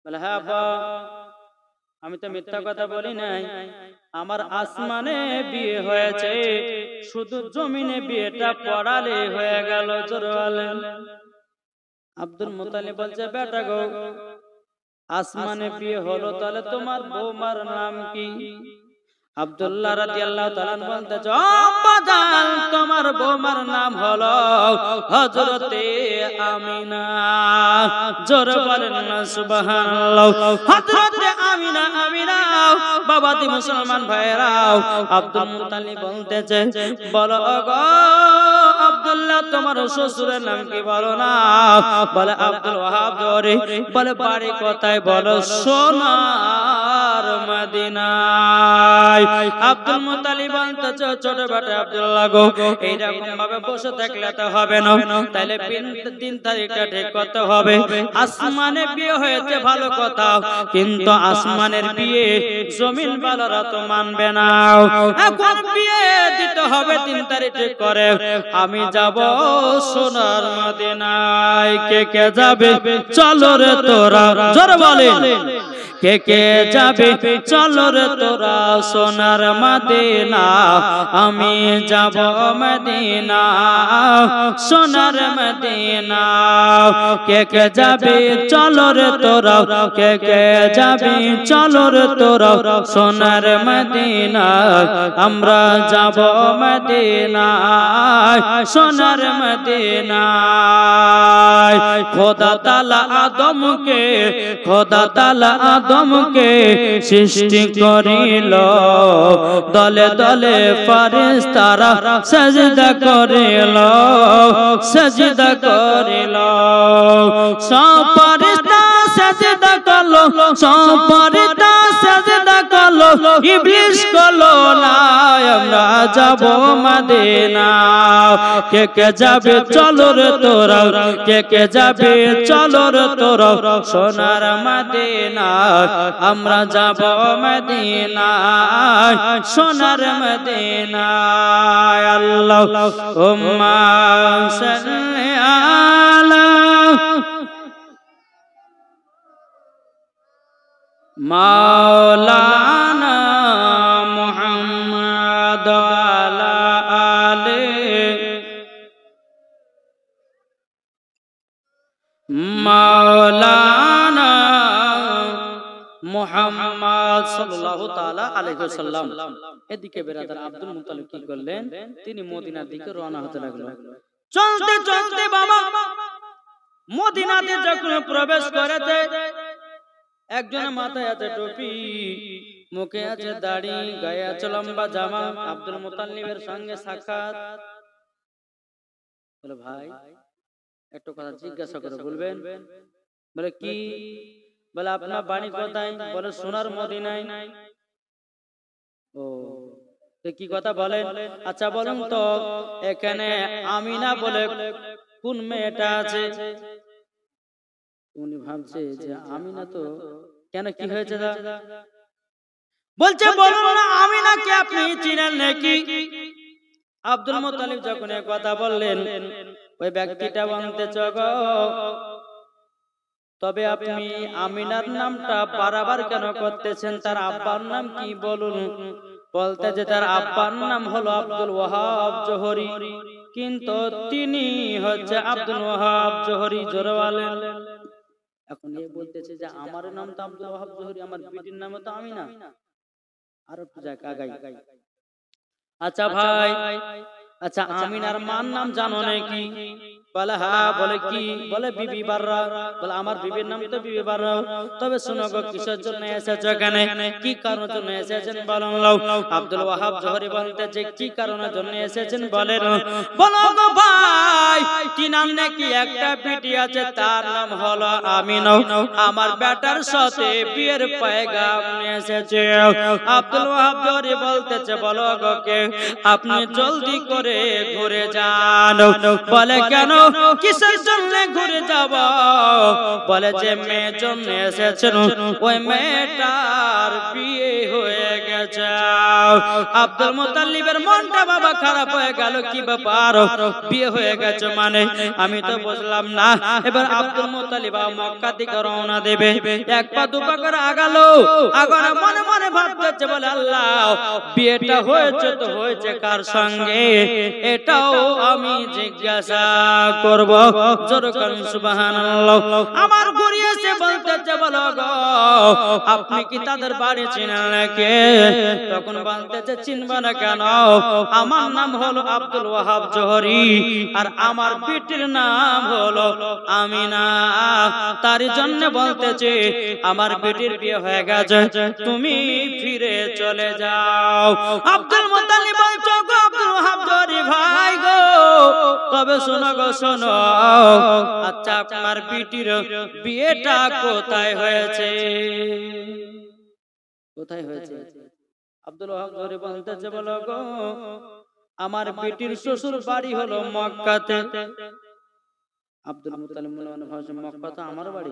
[SPEAKER 1] বলে, হ্যাঁ আব্বা, আমি তো মিথ্যা কথা বলি নাই, আমার আসমানে বিয়ে হয়েছে, শুধু জমিনে বিয়েটা পড়ালে হয়ে গেল। আব্দুল মুত্তালিব বলছে, বেটা গো, আসমানে বিয়ে হলো, তাহলে তোমার বৌমার নাম কি? আব্দুল্লাহ রাদিয়াল্লাহু তাআলা বলতেছে, আব্বা জান, তোমার বৌমার নাম হলো হযরতে আমিনা। জোরে বলেন না সুবহানাল্লাহ। হযরতে আমিনা। আমিনা বাবাজি মুসলমান ভাইরাও, আব্দুল মুত্তালিব বলতেছে, বলো গো আব্দুল্লাহ, তোমার শ্বশুরের নাম কি বলো না? বলে, আব্দুল ওয়াহাব জোরে। বলে, বাড়ি কোথায়? বলো, সোনার মদিনায়। আব্দুল মুত্তালিব বলতেছে, ছোট বেটা আব্দুল্লাহ গো, এইরকম ভাবে বসে থাকলে তো হবে না, তাইলে দিন তারিখটা ঠিক করতে হবে। আসমানে বিয়ে হয়েছে ভালো কথা, কিন্তু আসমানের বিয়ে জমিন বালারা তো মানবে না। এখন বিয়ে দিতে হবে দিন তারিখ ঠিক করে। আমি যাব সোনার মদিনায়। কে কে যাবে? চলো রে তোরা, জোরে বলেন, কে কে যাবে? চলো রে তোরা সোনার মদিনা, আমি যাব মদিনা, সোনার মদিনা। কে কে যাবে? চলো রে তোরা, কে কে যাবে? চলো রে তোরা সোনার মদিনা, আমরা যাব মদিনা, সোনার মদিনা। খোদা তাআলা আদমকে, খোদা তাআলা আদমকে সৃষ্টি করিল, দলে দলে ফেরেশতারা সিজদা করিল, সিজদা করিল। সব ফেরেশতা সিজদা করলো, সব ফেরেশতা সিজদা করলো, ইবলিস করলো না। আমরা যাব মদিনা। কে কে যাবে? চলো রে তোরা, কে কে যাবে? চলো রে তোরা সোনার মদিনা, আমরা যাব মদিনা, সোনার মদিনা। আল্লাহুম্মা সাল্লি আলা মাওলানা মুহাম্মদ আলা আলে মাওলানা মুহাম্মদ সাল্লাল্লাহু তাআলা আলাইহি ওয়াসাল্লাম। এদিকে বেরাদার আব্দুল মুত্তালিব কি করলেন? তিনি মদিনার দিকে রওনা হতে লাগলেন। চলতে চলতে বাবা মদিনাতে যখন প্রবেশ করেছে, একজনের মাথায় আছে টুপি, মুখে আছে দাড়ি, গায়ে আছে লম্বা জামা। আব্দুল মুত্তালিবের সঙ্গে সাক্ষাৎ। বলে, ভাই একটা কথা জিজ্ঞাসা করে বলবেন? বলে, কি? বলে, আপনার বাড়ি কোথায়? বলে, সোনার মদিনায়। ও, তো কি কথা বলেন? আচ্ছা বলুন তো, এখানে আমিনা বলে কোন মেয়েটা আছে? উনি ভাবছে যে আমিনা তো, কেন কি হয়েছে? বলছে, বলুন না, আমিনাকে আপনি চিনেন নাকি? আব্দুল মুত্তালিব যখন এই কথা বললেন, ওই ব্যক্তিটা বলতে গো, তবে আপনি আমিনার নামটা বারবার কেন করতেছেন? তার আব্বার নাম কি বলুন? বলতে যে তার আব্বার নাম হলো আব্দুল ওয়াহাব জোহরি, কিন্তু তিনি হচ্ছে আব্দুল ওয়াহাব জোহরি। জোরে বলেন। এখন এই বলতেছে যে আমার নাম তো আব্দুল ওয়াহাব জোহরি, আমার বিটির নাম তো আমিনা। আর একটু যাক আগাই। আচ্ছা ভাই, আচ্ছা আমিনার মার নাম জানো নাকি? বলে হ্যাঁ। বলে কি? বলে বিবি বাররা। বলে আমার বিবির নাম তো বিবি বাররা। তবে শোনো গো, কিসের জন্য এসেছো এখানে? কি কারণের জন্য এসেছেন বলুন। আব্দুল ওয়াহাব জোহরি বলতে যে কি কারণের জন্য এসেছেন বলেন। বলো গো ভাই, কি নাম নাকি একটা বিটি আছে, তার নাম হলো আমিনা। আমার বেটার সাথে বিয়ের পয়গাম নিয়ে এসেছে। আব্দুল ওয়াহাব জোহরি বলতেছে বলো গো কে? আপনি জলদি করে ঘুরে যান। বলে কেন? কিসের জন্য ঘুরে যাব? বলে যে মেয়ের জন্য এসেছেন, ওই মেয়েটার বিয়ে হয়ে গেছে। আব্দুল মুতাল্লিবের মনটা বাবা খারাপ হয়ে গেল। কি ব্যাপার, বিয়ে হয়ে গেছে মানে? আমি তো বুঝলাম না। এবার আব্দুল মুতাল্লিব মক্কা থেকে রওনা দেবে। এক পা দু পা করে আগালো। আগানো মনে মনে ভাবতেছে বলে আল্লাহ, বিয়েটা হয়েছে তো হয়েছে কার সঙ্গে, এটাও আমি জিজ্ঞাসা করব। জোরে বলুন সুবহানাল্লাহ। আমার ঘুরিয়ে এসে বলতেছে বলো গো, আপনি কি তাদের বাড়ি চিনেন নাকি? তখন বলতেছে চিনব না কেন? আমার নাম হলো আব্দুল ওয়াহাব জোহরি, আর আমার বিটির নাম হলো আমিনা। তার জন্য বলতেছে আমার বিটির বিয়ে হয়ে গেছে, তুমি ফিরে চলে যাও। আব্দুল মুতাল্লিব বলছো গো আব্দুল ওয়াহাব জোহরি ভাই গো, তবে শোনো গো শোনো, আচ্ছা আপনার বিটির বিয়েটা কোথায় হয়েছে? কোথায় হয়েছে? আব্দুল ওয়াহাব জোহরি বলতেছে বলো গো, আমার বিটির শ্বশুর বাড়ি হলো মক্কাতে। আব্দুল মুতাল্লিব মনে ভাবছে মক্কা তো আমার বাড়ি।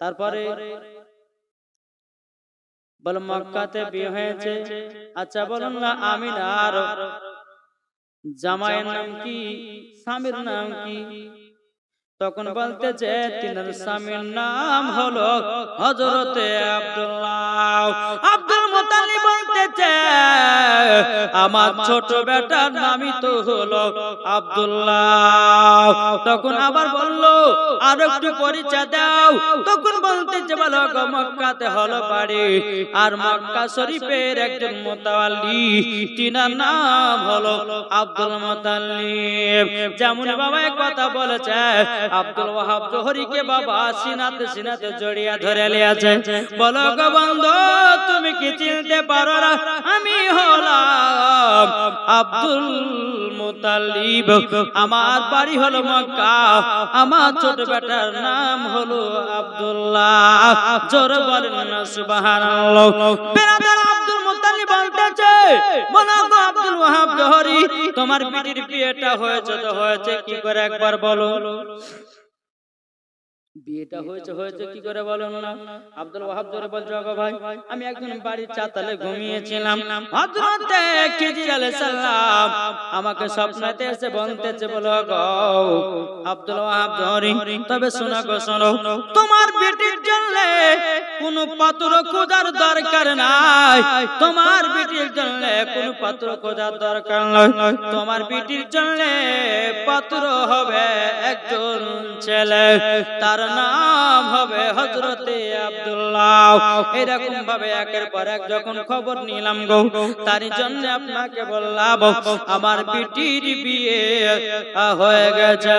[SPEAKER 1] তারপরে বলে মক্কাতে বিয়ে হয়েছে। আচ্ছা বলুন না আমিনার জামাইয়ের নাম কি, স্বামীর নাম কি? তখন বলতেছে তিনার স্বামীর নাম হলো হযরতে আব্দুল্লাহ। আব্দুল মুতাল্লিব বলতেছে আমার ছোট বেটার নামই তো হলো আব্দুল্লাহ। তখন আবার বলল আর একটু পরিচয় দাও। তখন বলতেছে বলো গো মক্কাতে হলো বাড়ি, আর মক্কা শরীফের একজন মুতাওয়াল্লি, তিনার নাম হলো আব্দুল মুতাল্লিব। যেমন বাবা কথা বলেছে, আব্দুল ওয়াহাব জোহরিকে বাবা সিনাতে সিনাতে জড়িয়ে ধরে লিয়েছে। বলো গো বন্ধু, তুমি কি চিনতে পারো না আমি হলাম আব্দুল মুতাল্লিব, আমার বাড়ি হলো মক্কা, আমার ছোট বেটার নাম হলো আব্দুল্লাহ। জোরে বলেন না সুবহানাল্লাহ। বেরাদার আব্দুল মুতাল্লিব বলতেছে বলো গো আব্দুল ওয়াহাব জোহরি, তোমার বিটির বিয়েটা হয়েছে তো হয়েছে কি করে একবার বলো। বিয়েটা হয়েছে হয়েছে কি করে বলেন না? আব্দুল ওয়াহাব জোরে বলছো গো ভাই, আমি একজন বাড়ির চাতালে ঘুমিয়েছিলাম, হযরতে খিজির আলাইহিস সালাম আমাকে স্বপ্নেতে এসে বলতেছে বলো গো আব্দুল ওয়াহাব জোহরি, তবে শোনো গো শোনো, তোমার বেটির জন্য কোনো পাত্র খোঁজার দরকার নাই, তোমার বেটির জন্য কোনো পাত্র খোঁজার দরকার নাই, তোমার বেটির জন্য পাত্র হবে একজন ছেলে, তার নাম হবে হযরতে আব্দুল্লাহ। এরকম ভাবে একের পর এক যখন খবর নিলাম গো, তার জন্য আপনাকে বললাম আমার বিটির বিয়ে হয়ে গেছে।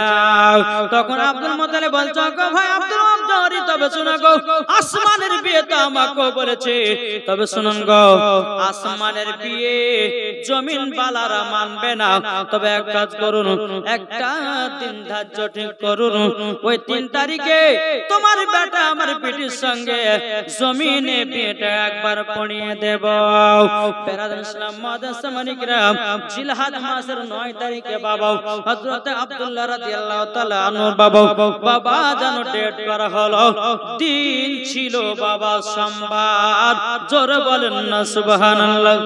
[SPEAKER 1] তখন আব্দুল মুতাল্লিব বলছো গো ভাই আব্দুল ওয়াহাব জোহরি, তবে শুনো গো আসমানের বিয়ে তো আমাকে বলেছে, তবে শুনুন গো আসমানের বিয়ে জমিন বালারা মানবে না, তবে এক কাজ করুন, একটা দিন ধার্য ঠিক করুন, ওই 3 তারিখে তোমার বেটা আমার বিটির সঙ্গে জমিনে বিয়েটা একবার পড়িয়ে দেব। বেরাদার ইসলাম মাদ্রাসা মানিকরাম, জিলহজ মাসের 9 তারিখে বাবা হযরত আব্দুল্লাহ রাদিয়াল্লাহু তাআলা আনহুর বাবা জানো ডেট করা হলো, দিন ছিল বাবা সোমবার। জোরে বলেন না সুবহানাল্লাহ।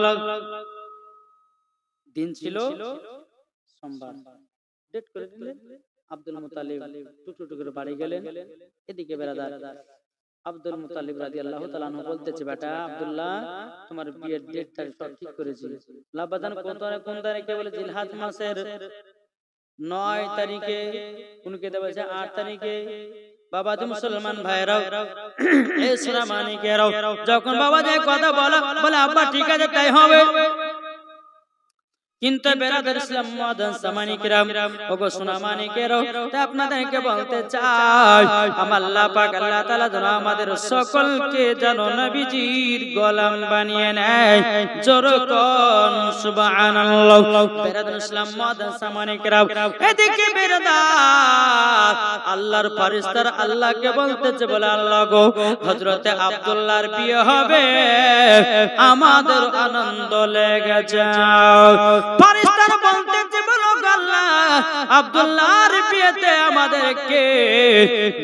[SPEAKER 1] দিন ছিল সোমবার, ডেট করে দিলেন। আব্দুল মুতাল্লিব টুকটুক করে বাড়ি গেলেন। এদিকে বেরাদার আব্দুল মুতাল্লিব রাদিয়াল্লাহু তাআলা আনহু বলতেছে বেটা আব্দুল্লাহ, তোমার বিয়ের ডেটটা সব ঠিক করেছি। লাবাদান কোন তারিখে? বলে জিলহজ মাসের 9 তারিখে। কোন কে বলেছে 8 তারিখে। বাবা যে মুসলমান ভাইরাও এই সূরা মানিকেরাও যখন বাবা যে কথা বলে আব্বা ঠিক আছে তাই হবে। কিন্তু বেরাদার ইসলাম মুআদ্দান সামানি কিরাম ওগো সোনা মানিকেরও তা আপনাদেরকে বলতে চাই আমার আল্লাহ পাক আল্লাহ তাআলা যেন আমাদের সকলকে যেন নবীজির গোলাম বানিয়ে নেয় জোরে কোন সুবহানাল্লাহ। বেরাদার ইসলাম মুআদ্দান সামানি কিরাম এদিকে বেরাদার আল্লাহর ফেরেশতারা আল্লাহকে বলতেছে বলে আল্লাহ গো হযরতে আব্দুল্লাহর বিয়ে হবে আমাদের আনন্দ লেগে যায়। ফেরেশতারা বলতেছে বলো আল্লাহ আব্দুল্লাহর বিয়েতে আমাদেরকে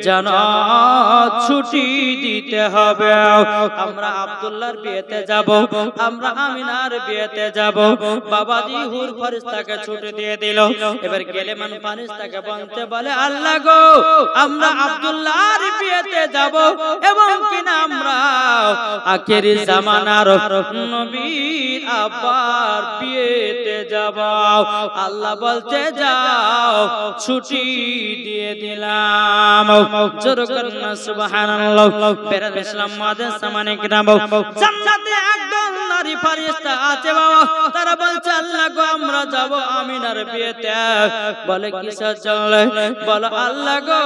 [SPEAKER 1] জান্নাত ছুটি দিতে হবে। আমরা আব্দুল্লাহর বিয়েতে যাব, আমরা আমিনার বিয়েতে যাব। বাবাজি হুর ফেরেশতাকে ছুটি দিয়ে দিল। এবার গেলেমান ফেরেশতাকে বলতে বলে আল্লাহ গো আমরা আব্দুল্লাহর বিয়েতে যাব এবং কিনা আমরা আখেরি জামানার নবীর আব্বার বিয়েতে যাব। আল্লাহ বলতে যাও ছুটি দিয়ে দিলাম জোরে করুন সুবহানাল্লাহ। বেরাদার ইসলাম মুআদ্দান সামানি কিরাম জান্নাতে একদল নারী ফেরেশতা আছে বাবা, তারা বলছে আল্লাহ গো আমরা যাব আমিনার বিয়েতে। বলে কিসের জন্য? বলো আল্লাহ গো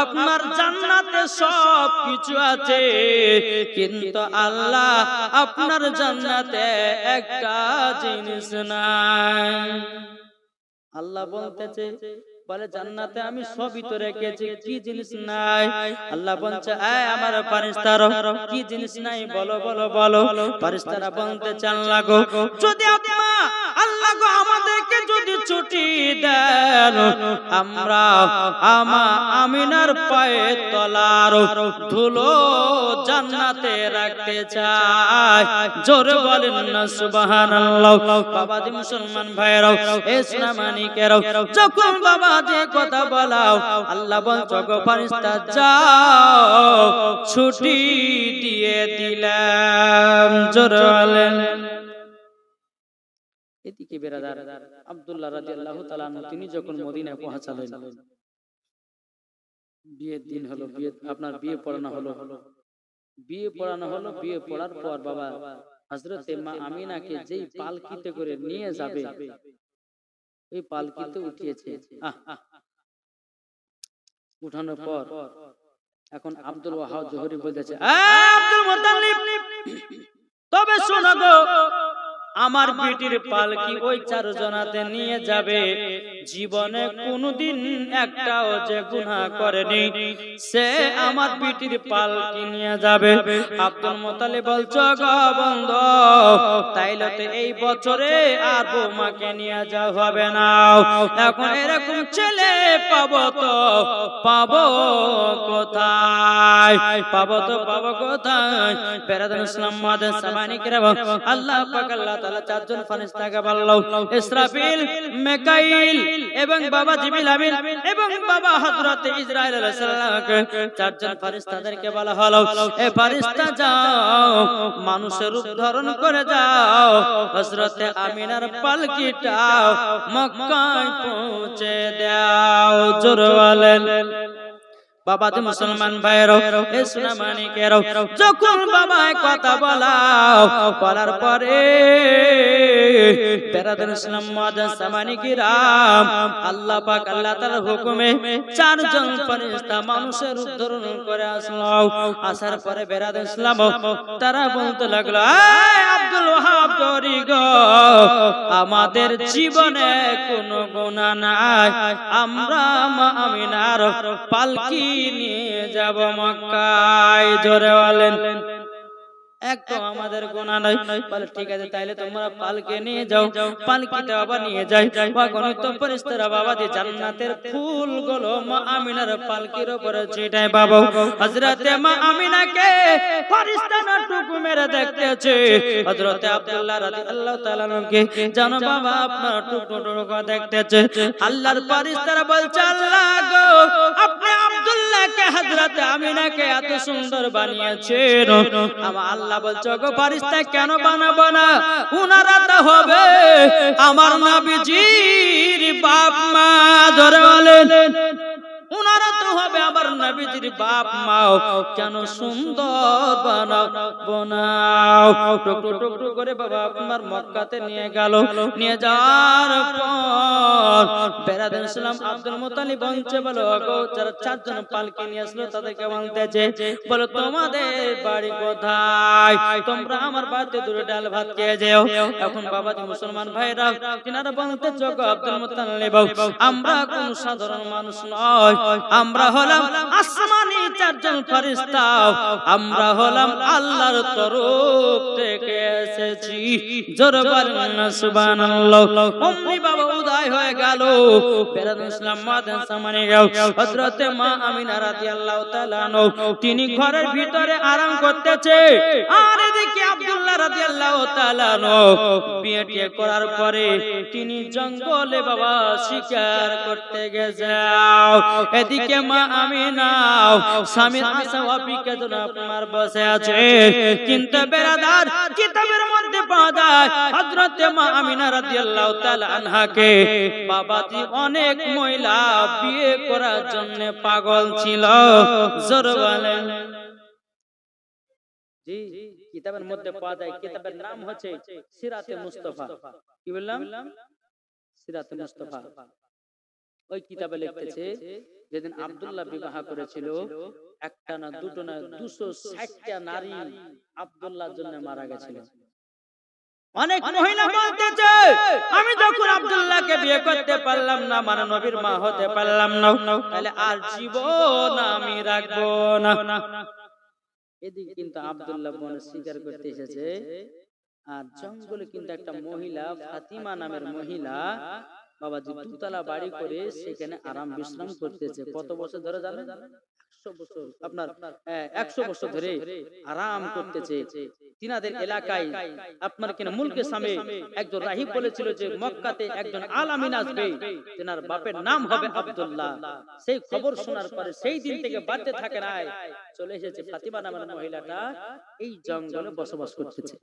[SPEAKER 1] আপনার জান্নাতে সব কিছু আছে কিন্তু আল্লাহ আপনার জান্নাতে একটা জিনিস নাই। আল্লাহ বলতেছে বলে জান্নাতে আমি সবই তো রেখেছি, কি জিনিস নাই? আল্লাহ বলছে আয় আমার ফেরেশতারা কি জিনিস নাই বলো বলো বলো। ফেরেশতারা বলতে চান লাগো যদি আল্লাহ গো আমাদেরকে যদি ছুটি দেন আমরা আমিনার পায়ে তলার ধুলো জান্নাতে রাখতে চাই জোরে বলেন না সুবহানাল্লাহ। বাবাজি মুসলমান ভাইরাও ইসলাম মানিকেরাও যখন বাবা যে কথা বলাও আল্লাহ বলছো গো ফেরেশতা যাও ছুটি দিয়ে দিলাম জোরে বলেন। এদিকে বেরাদার আব্দুল্লাহ রাদিয়াল্লাহু তাআলা তিনি যখন মদিনায় পৌঁছালেন বিয়ের দিন হলো, আপনার বিয়ে পড়ানো হলো। বিয়ে পড়ার পর বাবা হযরতে মা আমিনাকে যেই পালকিতে করে নিয়ে যাবে ওই পালকিতে উঠিয়েছে। উঠানোর পর এখন আব্দুল ওয়াহাব জোহরি বলতেছে আব্দুল মুত্তালিব তবে শোনো গো আমার বেটির পালকি ওই চারজনাতে নিয়ে যাবে। জীবনে কোনদিন একটাও যে গুনাহ করেনি সে আমার বেটির পালকি নিয়ে যাবে। আব্দুল মুত্তালিব বলছো গো বন্ধু তাইলে তো এই বছরে আর বৌমাকে নিয়ে যাওয়া হবে না। এখন এরকম ছেলে পাবো তো পাবো কোথায়? পাবো কোথায়? বেরাদার ইসলাম মুআদ্দান সামানি কিরাম আল্লাহ পাক আল্লাহ তাআলা চারজন ফেরেশতাকে বলল ইসরাফিল, মিকাইল এবং বাবা জিবরিল আমিন এবং বাবা হযরত ইসরাইল আলাইহিস সালামকে চারজন ফেরেশতাদেরকে বলা হলো এ ফেরেশতা যাও মানুষের রূপ ধারণ করে যাও হযরত আমিনার পালকিটা মক্কায় পৌঁছে দাও জোরে বলেন। বাবা যে মুসলমান ভাইরাও এ সোনা মানিকেরাও যখন বাবা কথা বলার পরে বেরাদার ইসলাম মুআদ্দান সামানি কিরাম আল্লাহ পাক আল্লাহ তাআলার হুকুমে চারজন ফেরেশতা মানুষের রূপ ধারণ করে আসলো। আসার পরে বেরাদার ইসলাম তারা বলতে লাগলো এই আব্দুল ওয়াহাব জোহরি গো আমাদের জীবনে কোনো গুনাহ নাই, আমরা মা আমিনার পালকি নিয়ে যাব মক্কায় জোরে বলেন। একদম আমাদের গুনাহ নাই। বলে ঠিক আছে তাইলে তোমরা পালকি নিয়ে যাও। পালকিতে আবার নিয়ে যাই অগণিত ফেরেশতারা বাবা যে জান্নাতের ফুলগুলো মা আমিনার পালকির উপরে ছিটায় বাবা হযরতে মা আমিনাকে ফেরেশতারা টুকু মেরে দেখতেছে। হযরতে আব্দুল্লাহ রাদিয়াল্লাহু তাআলা কে জানো বাবা আপনার টুকু দেখতেছে। আল্লাহর ফেরেশতারা বলছে আল্লাহ গো আপনি আব্দুল্লাহকে হযরতে আমিনাকে এত সুন্দর বানিয়েছেন। আমার আল্লাহ বলছো গো ফেরেশতা কেন বানাবো না? উনারা তো হবে আমার নবীজির বাপ মা ধরে বলেন উনারা তো হবে আমার নবীজির বাপ মাও কেন সুন্দর বানাও টুকরো টুকরো করে বাবা আপনার মক্কাতে নিয়ে গেল। নিয়ে যাওয়ার পর বেরাদুল ইসলাম আব্দুল মুত্তালিব বলছে, বলো গো যারা চারজন পালকি নিয়ে আসলো তাদেরকে বলতেছে, বলো তোমাদের বাড়ি কোথায়, তোমরা আমার বাড়িতে দুটো ডাল ভাত খেয়ে যাও। এখন বাবাজি মুসলমান ভাইরা তিনারা বলতেছে, গো আব্দুল মুত্তালিব আমরা কোন সাধারণ মানুষ নয়, আমরা হলাম আসমানি চারজন ফেরেশতা, আমরা হলাম আল্লাহর তরফ থেকে এসেছি। জোরে বলেন না সুবহানাল্লাহ। অমনি বাবা উদয় হয়ে গেল। বেরাদুল ইসলাম মাদ্রাসা মানে গেল। হযরতে মা আমিনা রাদিয়াল্লাহু তাআলা তিনি ঘরের ভিতরে আরাম করতেছে, আর এদিকে আব্দুল্লাহ রাদিয়াল্লাহু তাআলা বিয়ে টিয়ে করার পরে তিনি জঙ্গলে বাবা শিকার করতে গেছে। এদিকে মা আমিনা স্বামীর আশা অপেক্ষা করে আপনার বসে আছে। কিন্তু বেরাদার কিতাবের মধ্যে পাওয়া যায় হযরতে মা আমিনা রাদিয়াল্লাহু তাআলা আনহাকে বাবাজি অনেক মহিলা বিয়ে করার জন্য পাগল ছিল। জোরে বলেন জি। কিতাবের মধ্যে পাওয়া যায়, কিতাবের নাম হচ্ছে সিরাতে মুস্তাফা। কি বললাম? সিরাতে মুস্তাফা। ওই কিতাবে লিখতেছে যেদিন আব্দুল্লাহ বিবাহ করেছিল একটা না দুটো না 260টা নারী আব্দুল্লাহর জন্য মারা গেছিল। অনেক মহিলা বলতেছে আমি যখন আব্দুল্লাহকে বিয়ে করতে পারলাম না, মানে নবীর মা হতে পারলাম না, তাহলে আর জীবন আমি রাখবো না। এদিকে কিন্তু আব্দুল্লাহ বনে শিকার করতে এসেছে, আর জঙ্গলে কিন্তু একটা মহিলা ফাতিমা নামের মহিলা বাবাজি দুতলা বাড়ি করে সেখানে আরাম বিশ্রাম করতেছে। কত বছর ধরে জানেন? 100 বছর। আপনার 100 বছর ধরে আরাম করতেছে। তিনাদের এলাকায় আপনার কিনা মুলকে সামে একজন রাহিব বলেছিল যে মক্কাতে একজন আলামিন আসবে, তেনার বাপের নাম হবে আব্দুল্লাহ। সেই খবর শোনার পরে সেই দিন থেকে বাড়তে থাকে নাই, চলে এসেছে ফাতিমা নামের মহিলাটা এই জঙ্গলে বসবাস করতেছে।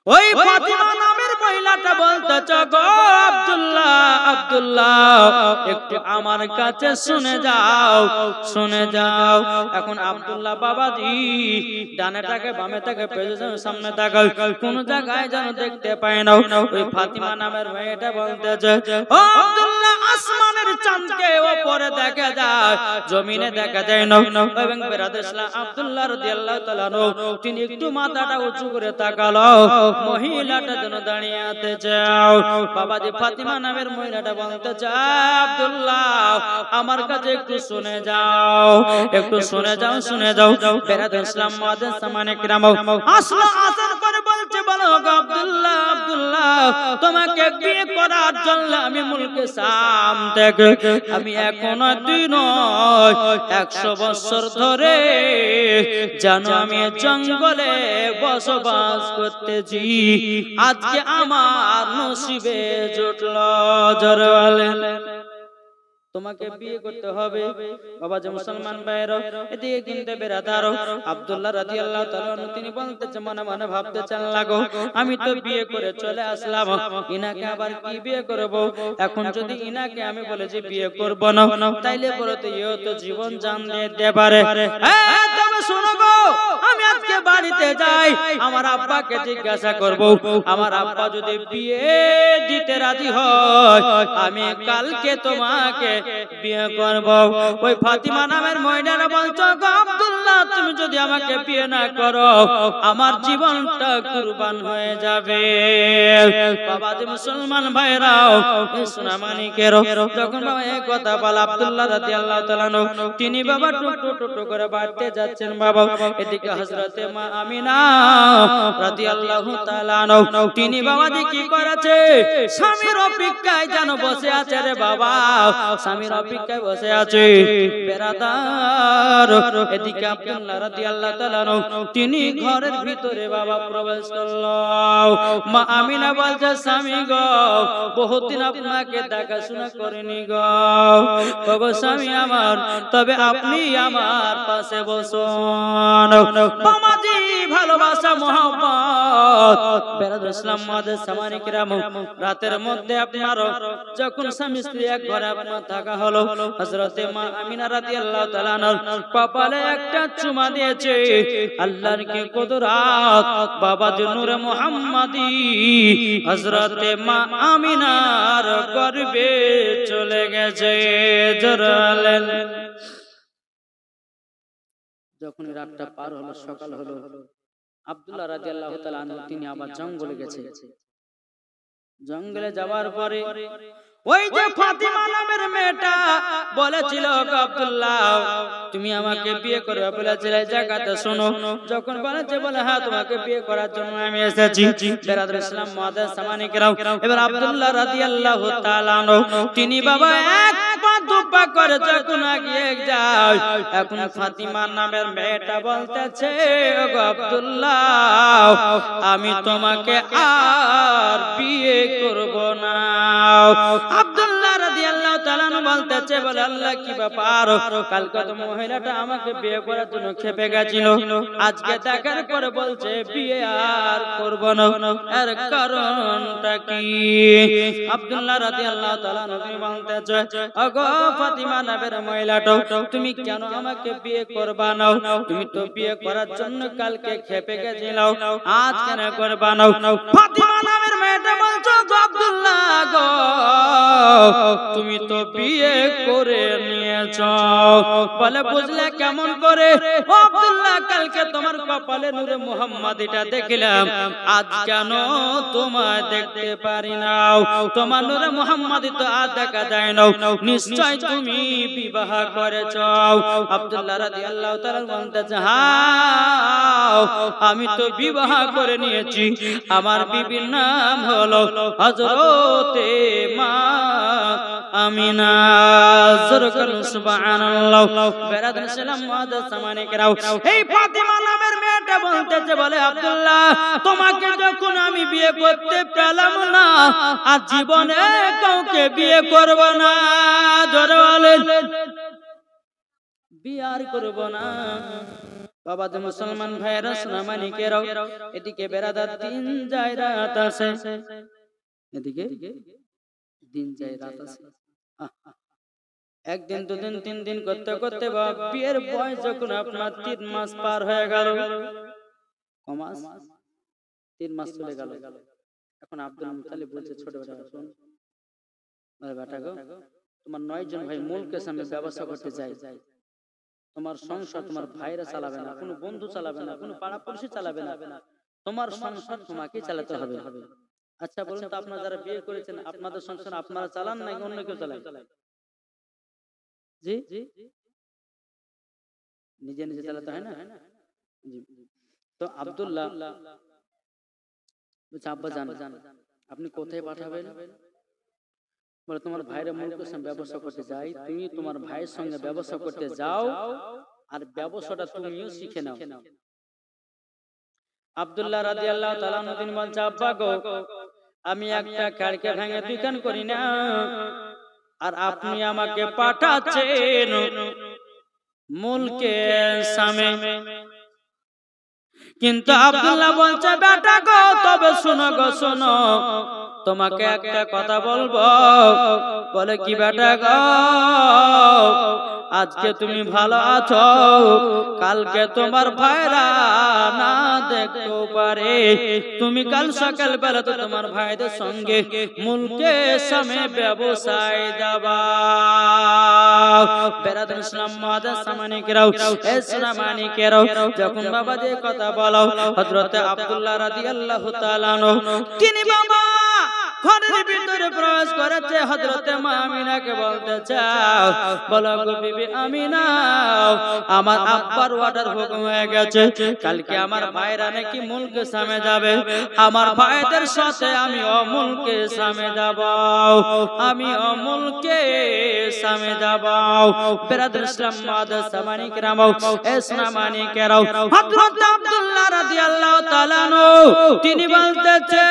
[SPEAKER 1] ওই ফাতিমা নামের মহিলাটা বলতেছে, গো আব্দুল্লাহ আব্দুল্লাহ একটু আমার কাছে শুনে যাও, শুনে যাও। এখন আব্দুল্লাহ বাবাজি ডানে তাকে বামে তাকে পেছনে সামনে তাকায়, কোন জায়গায় যেন দেখতে পায় না। ওই ফাতিমা নামের মেয়েটা বলতেছে, ও আব্দুল্লাহ আসমানের চাঁদকে উপরে দেখা যায়, জমিনে দেখা যায় না। এবং বেরাদুল ইসলাম আব্দুল্লাহ রাদিয়াল্লাহু তাআলা তিনি একটু মাথাটা উঁচু করে তাকালো, মহিলাটা যেন দাঁড়িয়ে আছে। যাও বাবাজি ফাতিমা নামের মহিলাটা বলতে চায়, আব্দুল্লাহ আমার কাছে একটু শুনে যাও, একটু শুনে যাও, শুনে যাও। বেরাদুল ইসলাম মাদ্রাসা মানে কিরাম আসলো, আসার পরে বলছে, বলো আব্দুল্লাহ আব্দুল্লাহ তোমাকে বিয়ে করার জন্য আমি মুলকে শাম থেকে আমি এখনো 100 বছর ধরে জানো আমি জঙ্গলে বসবাস করতেছি, আজকে আমার নসিবে জুটল। জোরে বলেন তোমাকে বিয়ে করতে হবে। বাবা যে মুসলমান ভাইরা এদিকে কিন্তু বেরাদার আব্দুল্লাহ রাদিয়াল্লাহু তাআলা তিনি বলতেছে মনে মনে ভাবতেছেন, লাগো আমি তো বিয়ে করে চলে আসলাম, ইনাকে আবার কি বিয়ে করব? এখন যদি ইনাকে আমি বলে যে বিয়ে করব না, তাইলে বলো তো ইও তো জীবন জান দিয়ে দিতে পারে। হ্যাঁ তবে শোনো গো, আমি আজকে বাড়িতে যাই, আমার আব্বাকে জিজ্ঞাসা করব, আমার আব্বা যদি বিয়ে দিতে রাজি হয় আমি কালকে তোমাকে বিয়ে করব। ওই ফাতিমা নামের মহিলারা বলছো, আব্দুল্লাহ তুমি যদি আমাকে বিয়ে না করো আমার জীবনটা কুরবান হয়ে যাবে। বাবাজি মুসলমান ভাইরাও এই সোনামানিকের যখন বাবা এই কথা বলে আব্দুল্লাহ রাদিয়াল্লাহু তাআলা তিনি বাবা টুকটু টুকটু করে বাড়তে যাচ্ছেন। বাবা এদিকে হযরতে মা আমিনা রাদিয়াল্লাহু তাআলা তিনি বাবাজি কি করেছে, স্বামীর অপেক্ষায় যেন বসে আছে রে বাবা, স্বামীর অপেক্ষায় বসে আছে। বেরাদার এদিকে আব্দুল্লাহ রাদিয়াল্লাহু তাআলা তিনি ঘরের ভিতরে বাবা প্রবেশ করলো। মা আমিনা বলছে, স্বামী গো বহুদিন আপনাকে দেখাশোনা করিনি গো, ওগো স্বামী আমার, তবে আপনি আমার পাশে বসুন। বাবাজি ভালোবাসা মোহাম্মদ বেরাদুল ইসলাম মাদ্রাসা মানে কিরাম রাত রাতের মধ্যে আপনার যখন স্বামী স্ত্রী এক ঘরে আপনার থাকা হলো, হযরতে মা আমিনা রাদিয়াল্লাহু তাআলা আনহার কপালে একটা চুমা দিয়েছে। আল্লাহর কি কুদরত, বাবা নূরে মুহাম্মাদি হযরতে মা আমিনার গর্ভে চলে গেছে। জোরালেন। যখন রাতটা পার হলো, সকাল হলো, আব্দুল্লাহ রাদিয়াল্লাহু তাআলা আনহু তিনি আবার জঙ্গলে গেছে। জঙ্গলে যাওয়ার পরে ওই যে ফাতিমা নামের মেয়েটা বলেছিল, আব্দুল্লাহ তুমি আমাকে বিয়ে করবে বলেছিলে, জায়গাটা শোনো। যখন বলেছে, বলে হ্যাঁ তোমাকে বিয়ে করার জন্য আমি এসেছি। বেরাদর ইসলাম মুআজ্জাজ সামানি কেরাম, এবার আব্দুল্লাহ রাদিয়াল্লাহু তাআলা আনহু তিনি বাবা এক পা দুপা করে যখন এগিয়ে যায়, এখন ফাতিমা নামের মেয়েটা বলতেছে, ওগো আব্দুল্লাহ আমি তোমাকে আর বিয়ে করব না। আব্দুল্লাহ রাদিয়াল্লাহু তাআলা বলতেছে, বলে আল্লাহ কি ব্যাপার, কালকে তো মহিলাটা আমাকে বিয়ে করার জন্য খেপে গেছিল, আজকে দেখার পরে বলছে বিয়ে আর করব না, এর কারণটা কি? আব্দুল্লাহ রাদিয়াল্লাহু তাআলা নবী বলতেছে, ওগো ফাতিমা নামের মহিলাটা তুমি কেন আমাকে বিয়ে করবা না? তুমি তো বিয়ে করার জন্য কালকে খেপে গেছিলে, আজ কেন করবা না? ফাতিমা নামের মেয়েটা বলছো, আব্দুল্লাহ গো তুমি তো বিয়ে করে নিয়েছো। বলে বুঝলে কেমন করে? আব্দুল্লাহ কালকে তোমার কপালে নূরে মুহাম্মাদিটা দেখলাম, আজ কেন তোমায় দেখতে পারি না? তোমার নূরে মুহাম্মাদি তো আজ দেখা যায় না, নিশ্চয় তুমি বিবাহ করেছো। আব্দুল্লাহ রাদিয়াল্লাহু তাআলা বলতেছে, হ্যাঁ আমি তো বিবাহ করে নিয়েছি, আমার বিবির নাম হলো হযরতে মা আমিনা। সুবহানাল্লাহ। বেরাদর ইসলাম মুআজ্জাজ সামানি কেরাম, এই ফাতিমা নামের মেয়েটা বলতেছে, বলে আব্দুল্লাহ তোমাকে যখন আমি বিয়ে করতে পেলাম না, আর জীবনে কাউকে বিয়ে করব না। জোরে বলেন, বিয়ে আর করব না। বাবা যে মুসলমান ভাইরা সোনামানি কেরাও, এদিকে বেরাদার দিন যায় রাত আসে, এদিকে দিন যায় রাত আসে। একদিন দুদিন তিন দিন করতে করতে বিয়ের বয়স যখন আপনার 3 মাস পার হয়ে গেল, কমাস 3 মাস চলে গেল, এখন আব্দুল মুত্তালিব বলছে, ছোট বেটা শোন, বেটা গো তোমার 9 জন ভাই মুলকের সামনে ব্যবসা করতে যায়, তোমার সংসার তোমার ভাইরা চালাবে না, কোনো বন্ধু চালাবে না, কোনো পাড়া পড়শি চালাবে না, তোমার সংসার তোমাকে চালাতে হবে। আচ্ছা বলুন তো, আপনারা যারা বিয়ে করেছেন আপনাদের সংসার আপনারা চালান নাকি অন্য কেউ চালায়? জি নিজে নিজে চালাতে হয় না? জি। তো আব্দুল্লাহ বলছে, আব্বা জান আপনি কোথায় পাঠাবেন? বলে তোমার ভাইরা মুলকের সামনে ব্যবসা করতে যায়, তুমি তোমার ভাইয়ের সঙ্গে ব্যবসা করতে যাও, আর ব্যবসাটা তুমিও শিখে নাও। আব্দুল্লাহ রাদিয়াল্লাহু তাআলা তিনি বলছে, আব্বা গো আমি একটা কারকে ভেঙে দোকান করি না, আর আপনি আমাকে পাঠাচ্ছেন মুলকের সামনে। কিন্তু আব্দুল্লাহ বলছে, বেটা গো তবে শোনো গো শোনো, তোমাকে একটা কথা বলবো। বলে কি বেটা গো, আজকে তুমি ভালো আছো, কালকে তোমার ভাইরা না দেখতেও পারে, তুমি কাল সকাল বেলা তো তোমার ভাইদের সঙ্গে মুলকের সামনে ব্যবসায় যাবা। বেরাদর ইসলাম মুআজ্জাজ সামানি কেরাও, ইসলামানি কেরাও, যখন বাবা যে কথা বলো, হযরতে আব্দুল্লাহ রাদিয়াল্লাহু তাআলা আনহু তিনি বাবা ঘরের ভিতরে প্রবেশ করেছে, হযরতে মা আমিনাকে বলতেছে, বলো গো বিবি আমিনা, আমার আব্বার অর্ডার হুকুম হয়ে গেছে, কালকে আমার ভাইরা নাকি মুলকের সামনে যাবে, আমার ভাইদের সাথে আমি অমুলকের সামনে যাব, আমি অমুলকের সামনে যাব। বেরাদর ইসলাম মুআজ্জাজ সামানি কেরাম, ইসলামানি কেরাম, হযরত আব্দুল্লাহ রাদিয়াল্লাহু তাআলা আনহু তিনি বলতেছে,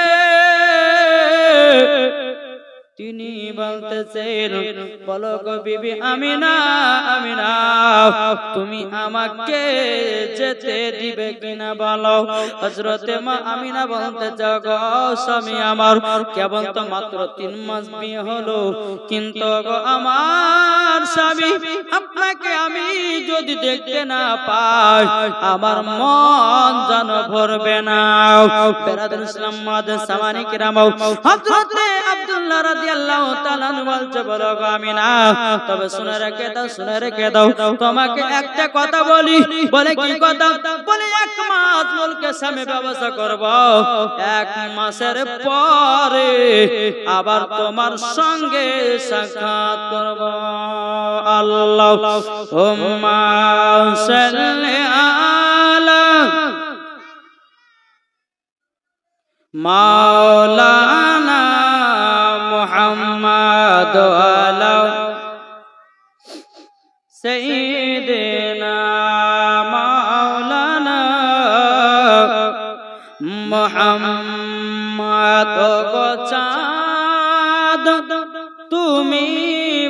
[SPEAKER 1] তিনি বলতেছেন, বলো গো বিবি আমিনা, আমিনা তুমি আমাকে যেতে দিবে কিনা বলো। হযরতে মা আমিনা বলতে গো স্বামী আমার, কেবল তো মাত্র 3 মাস বিয়ে হলো, কিন্তু গো আমার স্বামী আপনাকে আমি যদি দেখতে না পাই আমার মন যেন ভরবে না। বেরাদুল ইসলাম মাদের সামানি কিরাম, হযরতে আব্দুল্লাহ রাদিয়াল্লাহু তাআলা বলছে, বলো গো আমিনা তবে শুনে রেখে দাও, শুনে রেখে দাও, তোমাকে একটা কথা বলি। বলে কি কথা? বলে 1 মাস মুলকে স্বামী ব্যবস্থা করব, 1 মাসের পরে আবার তোমার সঙ্গে সাক্ষাৎ করব। আল্লাহুম্মা সাল্লি আলা মাওলানা মুহাম্মদ ওয়ালা সাইয়্যিদিনা মাওলানা মুহাম্মদ। গো চাঁদ তুমি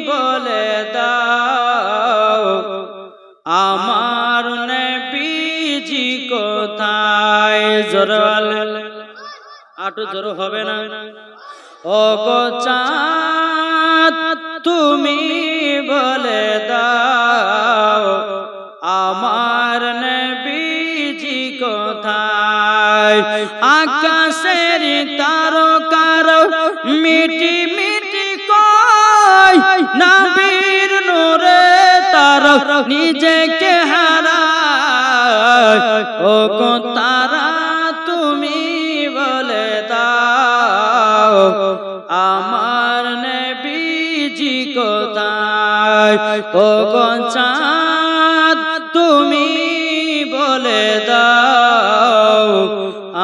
[SPEAKER 1] বলে দাও আমার নবীজি কোথায়? জোরে আটু জোর হবে না। ও গো চাঁদ তুমি বলে দাও আমার নবীজি কোথায়? আকাশের তারকার মিটি মিটি কয় নবীর নূরে তার নিজেকে হারায়। ও গো তারা তুমি বলে দাও আমার নবীজি কোথায়? ও গো চাঁদ তুমি বলে দাও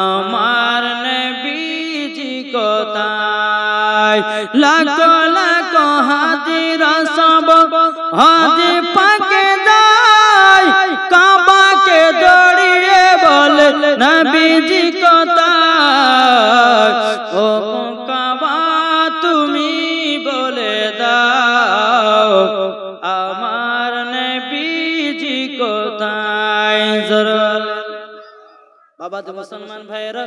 [SPEAKER 1] আমার নবীজি কোথায়? লাখো লাখো হাজির সব হাজি পাকে যায়, কাবাকে জড়িয়ে বলে নবীজি কোথায়? ও কাবা তুমি বলে দাও আমার নবীজি কোথায়? বাবা তো মুসলমান ভাইরা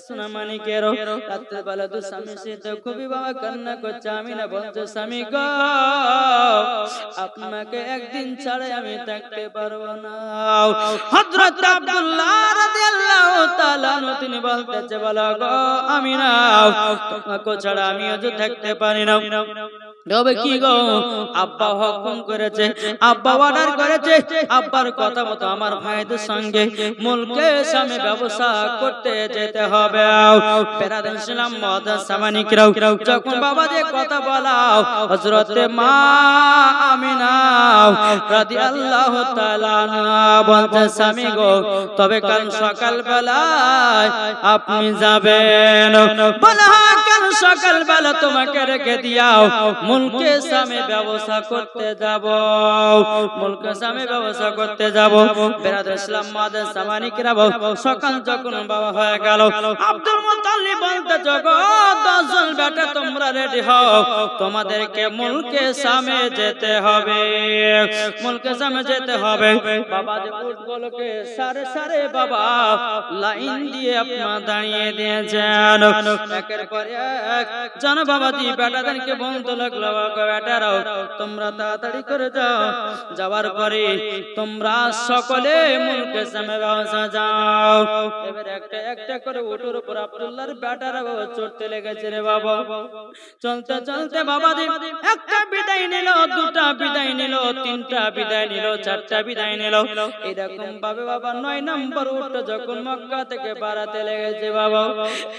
[SPEAKER 1] সোনা মানিকের রাত্রে বেলা তো স্বামী সে খুবই বাবা কান্না করছে। আমি না বলছে স্বামী গো আপনাকে একদিন ছাড়া আমি থাকতে পারবো না। হযরত আব্দুল্লাহ রাদিয়াল্লাহু তাআলা তিনি বলতেছে, বলো গো আমিনা তোমাকে ছাড়া আমিও তো থাকতে পারি না। তবে কি গো আব্বা হুকুম করেছে, আব্বা অর্ডার করেছে, আব্বার কথা মতো আমার ভাইদের সঙ্গে মুলকে স্বামী ব্যবসা করতে যেতে হবে। বেরাদুল ইসলাম মাদার সামানিকরাও যখন বাবা যে কথা বলাও হযরতে মা আমিনা রাদিয়াল্লাহু তাআলা বলতে, স্বামী গো তবে কাল সকাল বেলায় আপনি যাবেন। বলা কাল সকাল বেলা তোমাকে রেখে দিয়াও মুলকে স্বামী ব্যবসা করতে যাব, মুলকে স্বামী ব্যবসা করতে যাব। বেরাদুল ইসলাম মাদার সামানিকরা সকাল যখন বাবা হয়ে গেল, আব্দুল মুত্তালিব বলতে জগো 10 জন বেটা তোমরা রেডি হও, তোমাদেরকে মুলকে স্বামী যেতে হবে, মুলকে স্বামী যেতে হবে। বাবা যে উটগুলোকে সারে সারে বাবা লাইন দিয়ে আপনারা দাঁড়িয়ে দিয়েছেন। একের পর এক জন বাবাজি বেটাদেরকে বলতে লাগলো, বেটারাও তোমরা তাড়াতাড়ি করে যাও, যাওয়ার পরে তোমরা সকলে মুলকে স্বামী ব্যবসা যাও। এবার একটা একটা করে উটের উপর আব্দুল্লাহর বেটারা বাবা চড়তে লেগেছে রে বাবা। চলতে চলতে বাবা একটা বিদায় নিল, দুটা বিদায় নিল, তিনটা বিদায় নিল, চারটা বিদায় নিল। এরকম ভাবে বাবা 9 নম্বর উট যখন মক্কা থেকে বাড়াতে লেগেছে বাবা,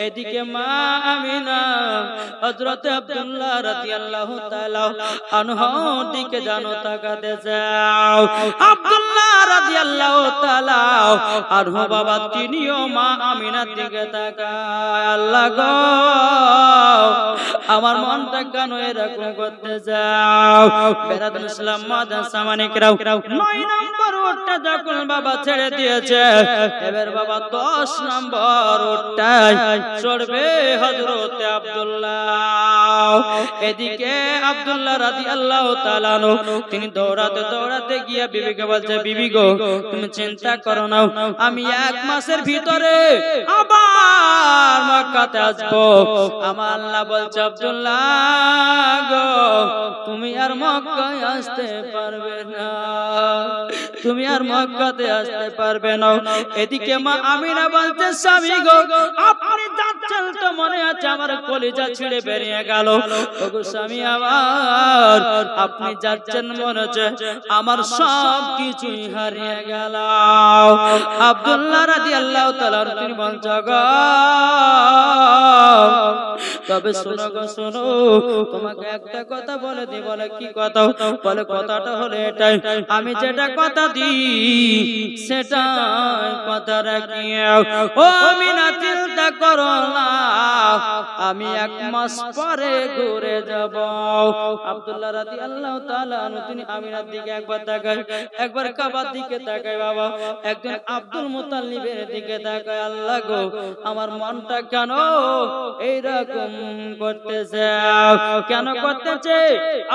[SPEAKER 1] এদিকে মা আমিনা হযরত আব্দুল্লাহ রাদিয়াল্লাহু তাআলা আনহু দিকে জানো তাকাতে যাও। আব্দুল্লাহ রাদিয়াল্লাহু তাআলা আনহু বাবা তিনিও মা আমিনার দিকে তাকায়। আল্লাহ গো আমার মনটা কেন এরকম করতে যাও? বেরাদুল ইসলাম মাদার সামানিকরাও 9 নম্বর উটটা যখন বাবা ছেড়ে দিয়েছে, এবার বাবা 10 নম্বর উটটায় চড়বে হযরত আব্দুল্লাহ। এদিকে আব্দুল্লাহ রাদিয়াল্লাহু তাআলা আনহু তিনি দৌড়াতে দৌড়াতে গিয়ে বিবিকে বলছে, বিবি গো তুমি চিন্তা করো না, আমি এক মাসের ভিতরে আবার মক্কাতে আসবো। আমার আল্লাহ বলছে, আব্দুল্লাহ গো তুমি আর মক্কায় আসতে পারবে না, তুমি আর মক্কাতে আসতে পারবে না। এদিকে মা আমিনা বলতে, স্বামী গো আপনি যাচ্ছেন তো মনে আছে আমার কলিজা ছিঁড়ে বেরিয়ে গেল। ওগো স্বামী আমার আপনি যাচ্ছেন মনে হচ্ছে আমার সব কিছুই হারিয়ে গেল। আব্দুল্লাহ রাদিয়াল্লাহু তাআলা তিনি বলছেন, গো তবে শোনো গো শোনো, তোমাকে একটা কথা বলে দিই। বলে কি কথা? বলে কথাটা হলো এটাই, আমি যেটা কথা দিই সেটা কথা রাখি। ও আমিনা চিন্তা করো না, আমি এক মাস পরে ঘুরে যাব। আব্দুল্লাহ রাদিয়াল্লাহু তাআলা তিনি আমিনার দিকে একবার তাকায়, একবার কাবার দিকে তাকায়, বাবা একজন আব্দুল মুত্তালিবের দিকে তাকায়। আল্লাহ গো আমার মনটা কেন এইরকম করতেছে, কেন করতেছে?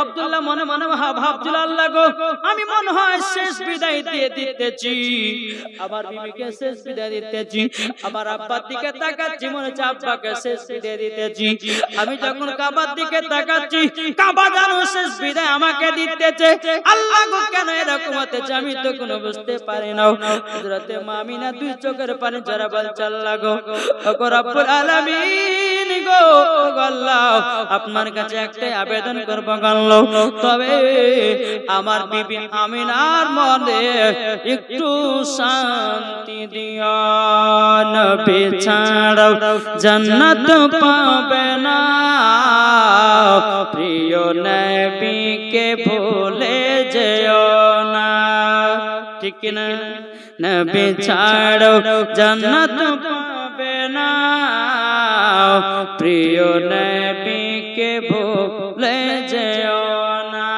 [SPEAKER 1] আব্দুল্লাহ মনে মনে ভাবছিল, আল্লাহ গো আমি মনে হয় শেষ বিদায় দিয়ে দিতেছি, আমার বিবিকে শেষ বিদায় দিতেছি। আমার আব্বার দিকে তাকাচ্ছি, মনে হচ্ছে আব্বাকে শেষ বিদায় দিতেছি। আমি যখন কাবার দিকে তাকাচ্ছি, কাবা যেন শেষ বিদায় আমাকে দিতেছে। আল্লাহ গো কেন এরকম হতেছে আমি তো কোনো বুঝতে পারি না। হযরতে মা আমিনা দুই চোখের পানি ঝরা বলছে, আল্লাহ গো ওগো রব্বুল আলামিন গো আল্লাহ আপনার কাছে একটাই আবেদন করব আল্লাহ, তবে আমার বিবি আমিনার মনে একটু শান্তি দিও। নবী ছাড়া জান্নাত পাবে না, প্রিয় নবীকে ভুলে যেও না, ঠিক না? নবী ছাড়া জান্নাত পাবে না, প্রিয় নবীকে ভুলে যেও না।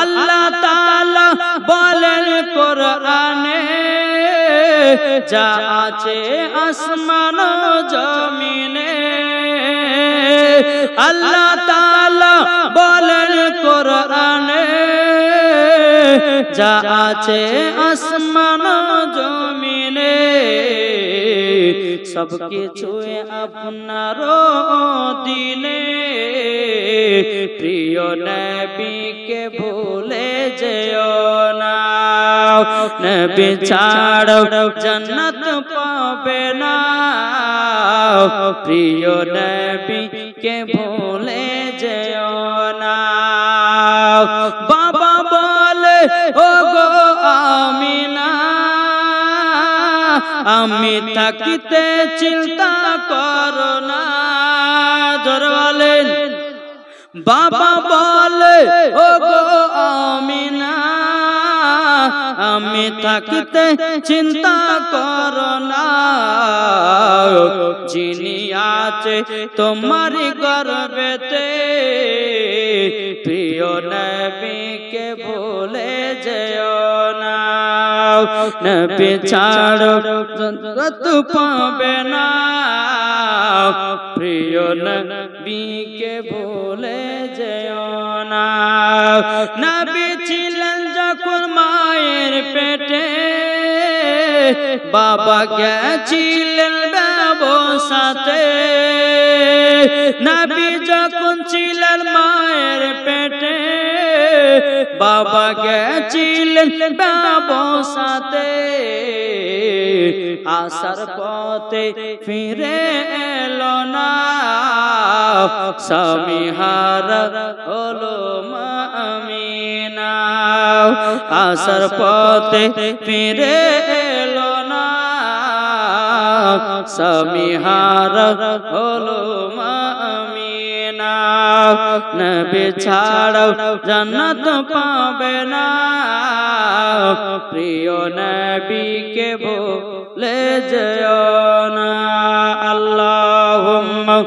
[SPEAKER 1] আল্লাহ তাআলা বলেন কোরআনে, যা আছে আসমান ও জমিনে। আল্লাহ তাআলা বলেন কোরআনে, যা আছে আসমান ও জমিনে, সব কিছু আপনার দিনে, প্রিয় নবীকে ভুলে যেও না। নবী ছাড়া জান্নাত পাবে না, প্রিয় নবীকে ভুলে যেও না। বাবা বলে ও গো আমিনা, আমি থাকিতে চিন্তা করো না। জোরে বলেন, বাবা বলে ও গো আমিনা, আমি থাকিতে চিন্তা করো না। যিনি আছে তোমার গর্বেতে, প্রিয় নবীকে ভুলে যেও না। নবী ছাড়া জান্নাত পাবে না, প্রিয় নবীকে ভুলে যেও না। নবী ছিলেন যখন মায়ের পেটে, বাবা গেছিলেন ব্যবসাতে। নবী যখন ছিলেন মায়ের পেটে, বাবা গেছিলেন ব্যবসাতে। আসার পথে ফিরে এলো না, স্বামী হারা হলো মা আমিনা। আসার পথে ফিরে এলো না, স্বামী হারা হলো মা আমিনা। নবী ছাড়া জান্নাত পাবে না, প্রিয় নবীকে ভুলে যেও না। আল্লাহুম্মা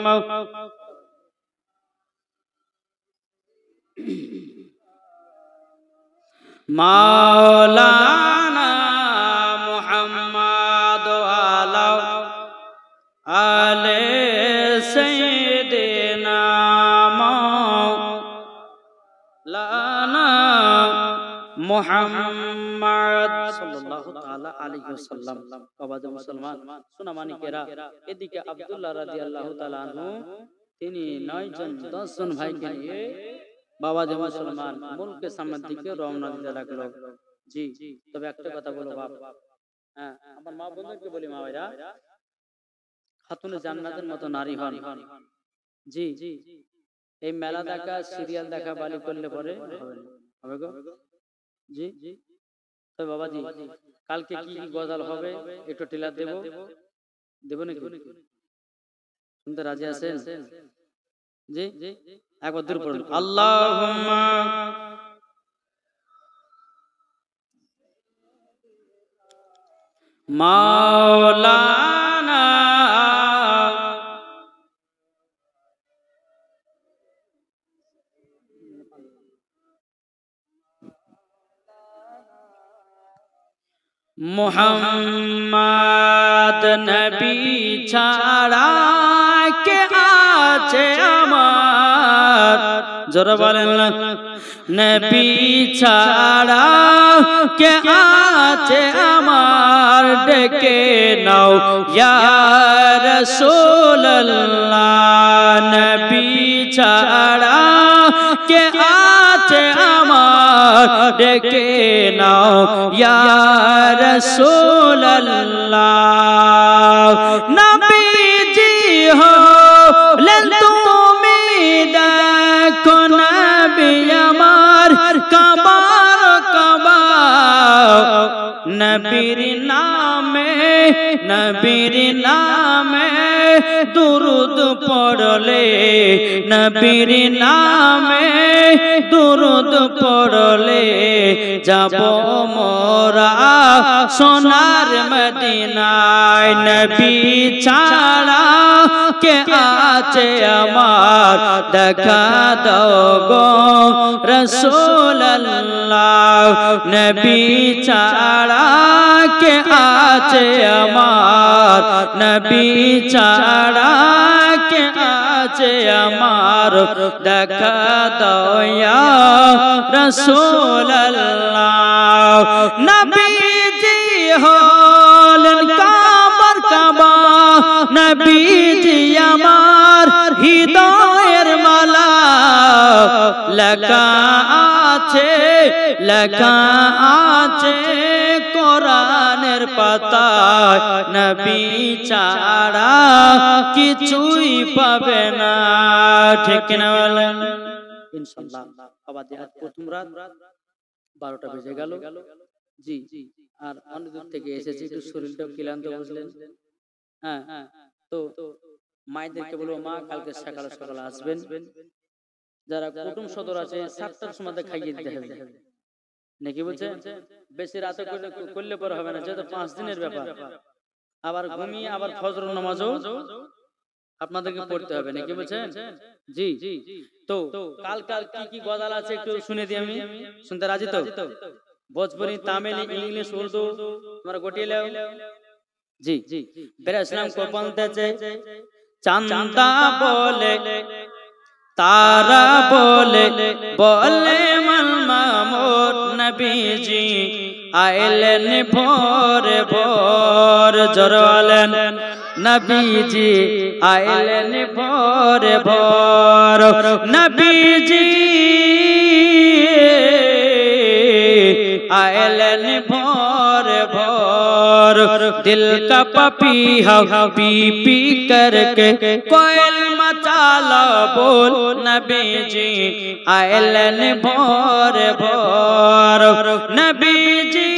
[SPEAKER 1] মাওলানা মুহাম্মদ আলা আলে সাইয়্যিদিনা মুহাম্মদ সাল্লাল্লাহু তাআলা আলাইহি ওয়াসাল্লাম। বাবা মুসলমান সোনা মানিকেরা, এদিকে আব্দুল্লাহ রাদিয়াল্লাহু তাআলা আনহু তিনি 9 জন 10 জন ভাইকে নিয়ে বাবা মুসলমান মুলকের সামনের দিকে রওনা দিতে লাগলো। জি, তবে একটা কথা বলো বাপ, হ্যাঁ আমার মা বোনদেরকে বলি, মা ভাইরা খাতুনে জান্নাতের মতো নারী হন। জি, এই মেলা দেখা সিরিয়াল দেখা বালি করলে পরে হবে গো। জি, তো বাবাজি কালকে কি কি গজাল হবে একটু টেলার দেব নাকি? শুনতে রাজি আছেন? জি, একবার দূর পড়ুন, আল্লাহুম্মা মাওলানা মুহাম্মদ নবী ছাড়া কে আছে আমার, জোরে বলেন না, নবী ছাড়া কে আছে আমার, ডেকে নাও ইয়া রাসূলুল্লাহ, নবী ছাড়া কে আছে আমার, ডেকে নাও ইয়া রাসূলুল্লাহ। নবীজি হলেন তুমি, দেখো নবী আমার কাবার কাবা, নবীর নামে দুরুদ পড়লে, নবীর নামে দুরুদ পড়লে যাব মোরা সোনার মদিনায়, নবী ছাড়া কে আছে আমার, দেখা দাও গো রাসূলুল্লাহ, নবী ছাড়া কে আছে আমার, নবী ছাড়া কে আছে আমার, দেখা দাও ইয়া রাসূলুল্লাহ। নবীজি হলেন কাবার কাবা, নবীজি আমার হৃদয়ের মালা, লেখা আছে কোরআনের পাতায়, নবী ছাড়া কিছুই পাবে না, ঠিক না বলেন? ইনশাআল্লাহ আবাদি আজ প্রথম রাত 12টা বেজে গেল। জি, আর অনেক দূর থেকে এসেছি, একটু শরীরটাও ক্লান্ত, বুঝলেন? হ্যাঁ, তো মায়েদেরকে বলবো, মা কালকে সকালে সকালে আসবেন, যারা কুটুম সদর আছে 7টার সময় খাইয়ে দিতে হবে নাকি, বলছে বেশি রাতে করলে পরে হবে না, যেহেতু 5 দিনের ব্যাপার, আবার ঘুমিয়ে আবার ফজর নামাজও আপনাদেরকে পড়তে হবে নাকি, বলছেন? জি, তো কাল কি কি গজাল আছে একটু শুনে দিই আমি, শুনতে রাজি তো? ভোজপুরি, তামিল, ইংলিশ, উর্দু তোমরা গোটিয়ে নাও। জি, বেরা ইসলাম কো বলতেছে, চাঁদা বলে তারা বলে মামুর নবীজি আইলেন ভোরে ভোর, জোরে বলেন নবীজি আইলেন ভোরে ভোর, নবীজি आयलन भोर भोर दिल का पपीहा पी पी करके कोयल मचाला बोल नबी जी आयलन भोर भोर नबी जी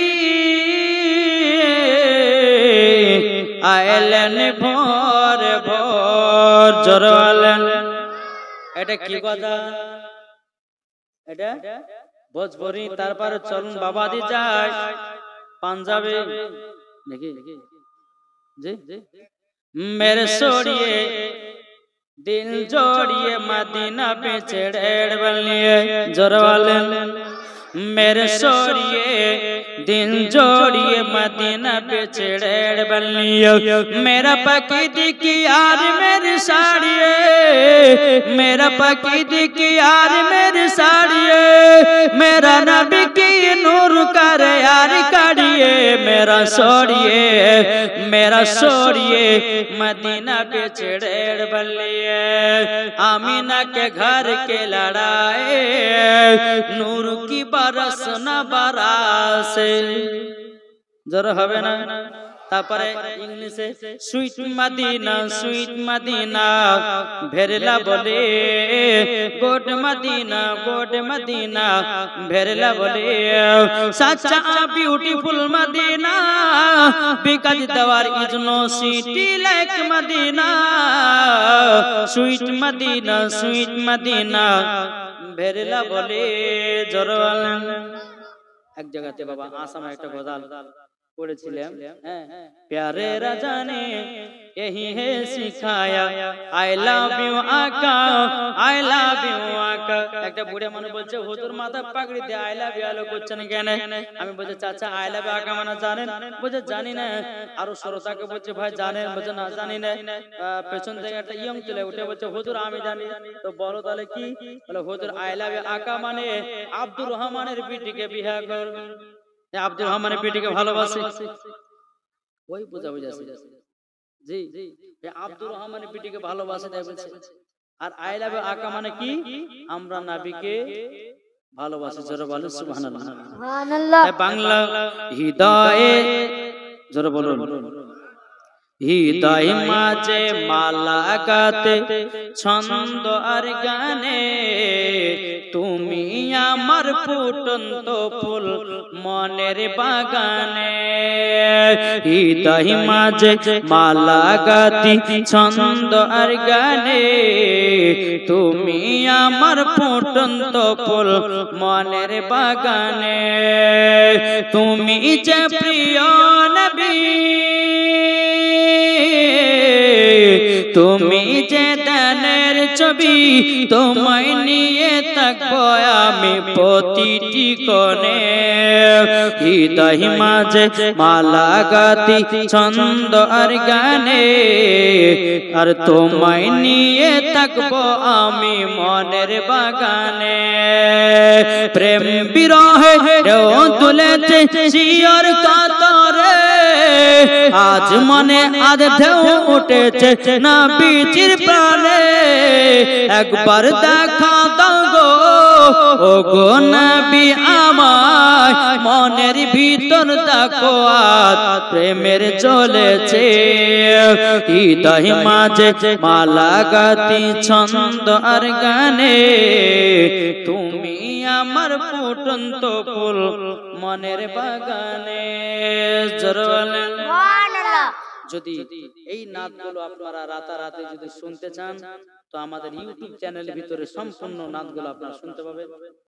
[SPEAKER 1] आयलन भोर भोर জোরওয়ালেন এটা কি কথা এটা ভোজপুরি তারপর চলুন বাবাদি যায় পাঞ্জাবে নাকি জি मेरे सोड़िए दिल जोड़िए मदीना पे चढ़ बलिए जोरवालेन मेरे सोरिए दिन जोड़िए मदीना पे चढ़ेड़ बलियो मेरा पकीदी की यार मेरी साड़िए मेरा पकीदी की यार मेरी साड़िए मेरा नबी की नूर कर यार काढ़िए मेरा सोरिए मदीना पे चढ़ेड़ बलिए आमीना के घर के लड़ाए नूर की बरस न बरासे जरा হবে না তারপরে ইংলিশে সুইট মদিনা ভেরলা বলে গোড মদিনা ভেরলা বলে সাচ্চা beautiful Medina because there is no city like Medina sweet Medina ভেরলা বলে জরওয়াল এক জায়গাতে বাবা আসামে একটা গজল পড়েছিলাম হ্যাঁ प्यारे राजा ने यही है सिखाया आई लव यू आका একটা বুড়া মানুষ বলছে হুজুর মাথা পাগড়ি দিয়ে আই লাভ ইউ আলো করছেন কেন আমি বলছি চাচা আই লাভ ইউ আকা মানে জানেন বলছে জানি না আর শ্রোতাকে বলছে ভাই জানেন বলছে না জানি না পেছন থেকে একটা ইয়ং ছেলে উঠে বলছে হুজুর আমি জানি তো বলো তাহলে কি বলে হুজুর আই লাভ ইউ আকা মানে আব্দুর রহমানের বিটিকে বিয়ে কর আব্দুর রহমানের বিটিকে ভালোবাসে ওই বুঝাছে জি আব্দুর রহমানের বিটিকে ভালোবাসে তাই বলছে আর আই লাভ ইউ আকা মানে কি আমরা নবীকে ভালোবাসি জোরে বলো সুবহানাল্লাহ সুবহানাল্লাহ বাংলা হৃদয়ে জোরে বলুন হৃদয় মাঝে মালা গাতে ছন্দ আর গানে তুমি আমার ফুটন্ত ফুল মনের বাগানে হৃদয় মাঝে মালা গাতি ছন্দ আর গানে তুমি আমার ফুটন্ত ফুল মনের বাগানে তুমি যে প্রিয় নবী তুমি যে দানের ছবি তোমায় নিয়ে থাকবো আমি প্রতিটি কোণে হৃদয় মাঝে মালা গাতি ছন্দ আর গানে আর তোমায় নিয়ে থাকবো আমি মনের বাগানে প্রেম বিরহে ঢেউ তুলেছে শিয়র কাতরে আজ মনে আজ ঢেউ উঠেছে নবীজির প্রাণে একবার দেখা দাও গো ও গো নবী আমায় মনের ভিতর দেখো আজ প্রেমের জ্বলেছে হৃদয় মাঝে মালা গাতি ছন্দ আর গানে তুমি আমার ফুটন্ত ফুল মনের বাগানে যদি এই নাতগুলো আপনারা রাতারাতি যদি শুনতে চান তো আমাদের ইউটিউব চ্যানেলের ভিতরে সম্পূর্ণ নাতগুলো আপনারা শুনতে পাবেন।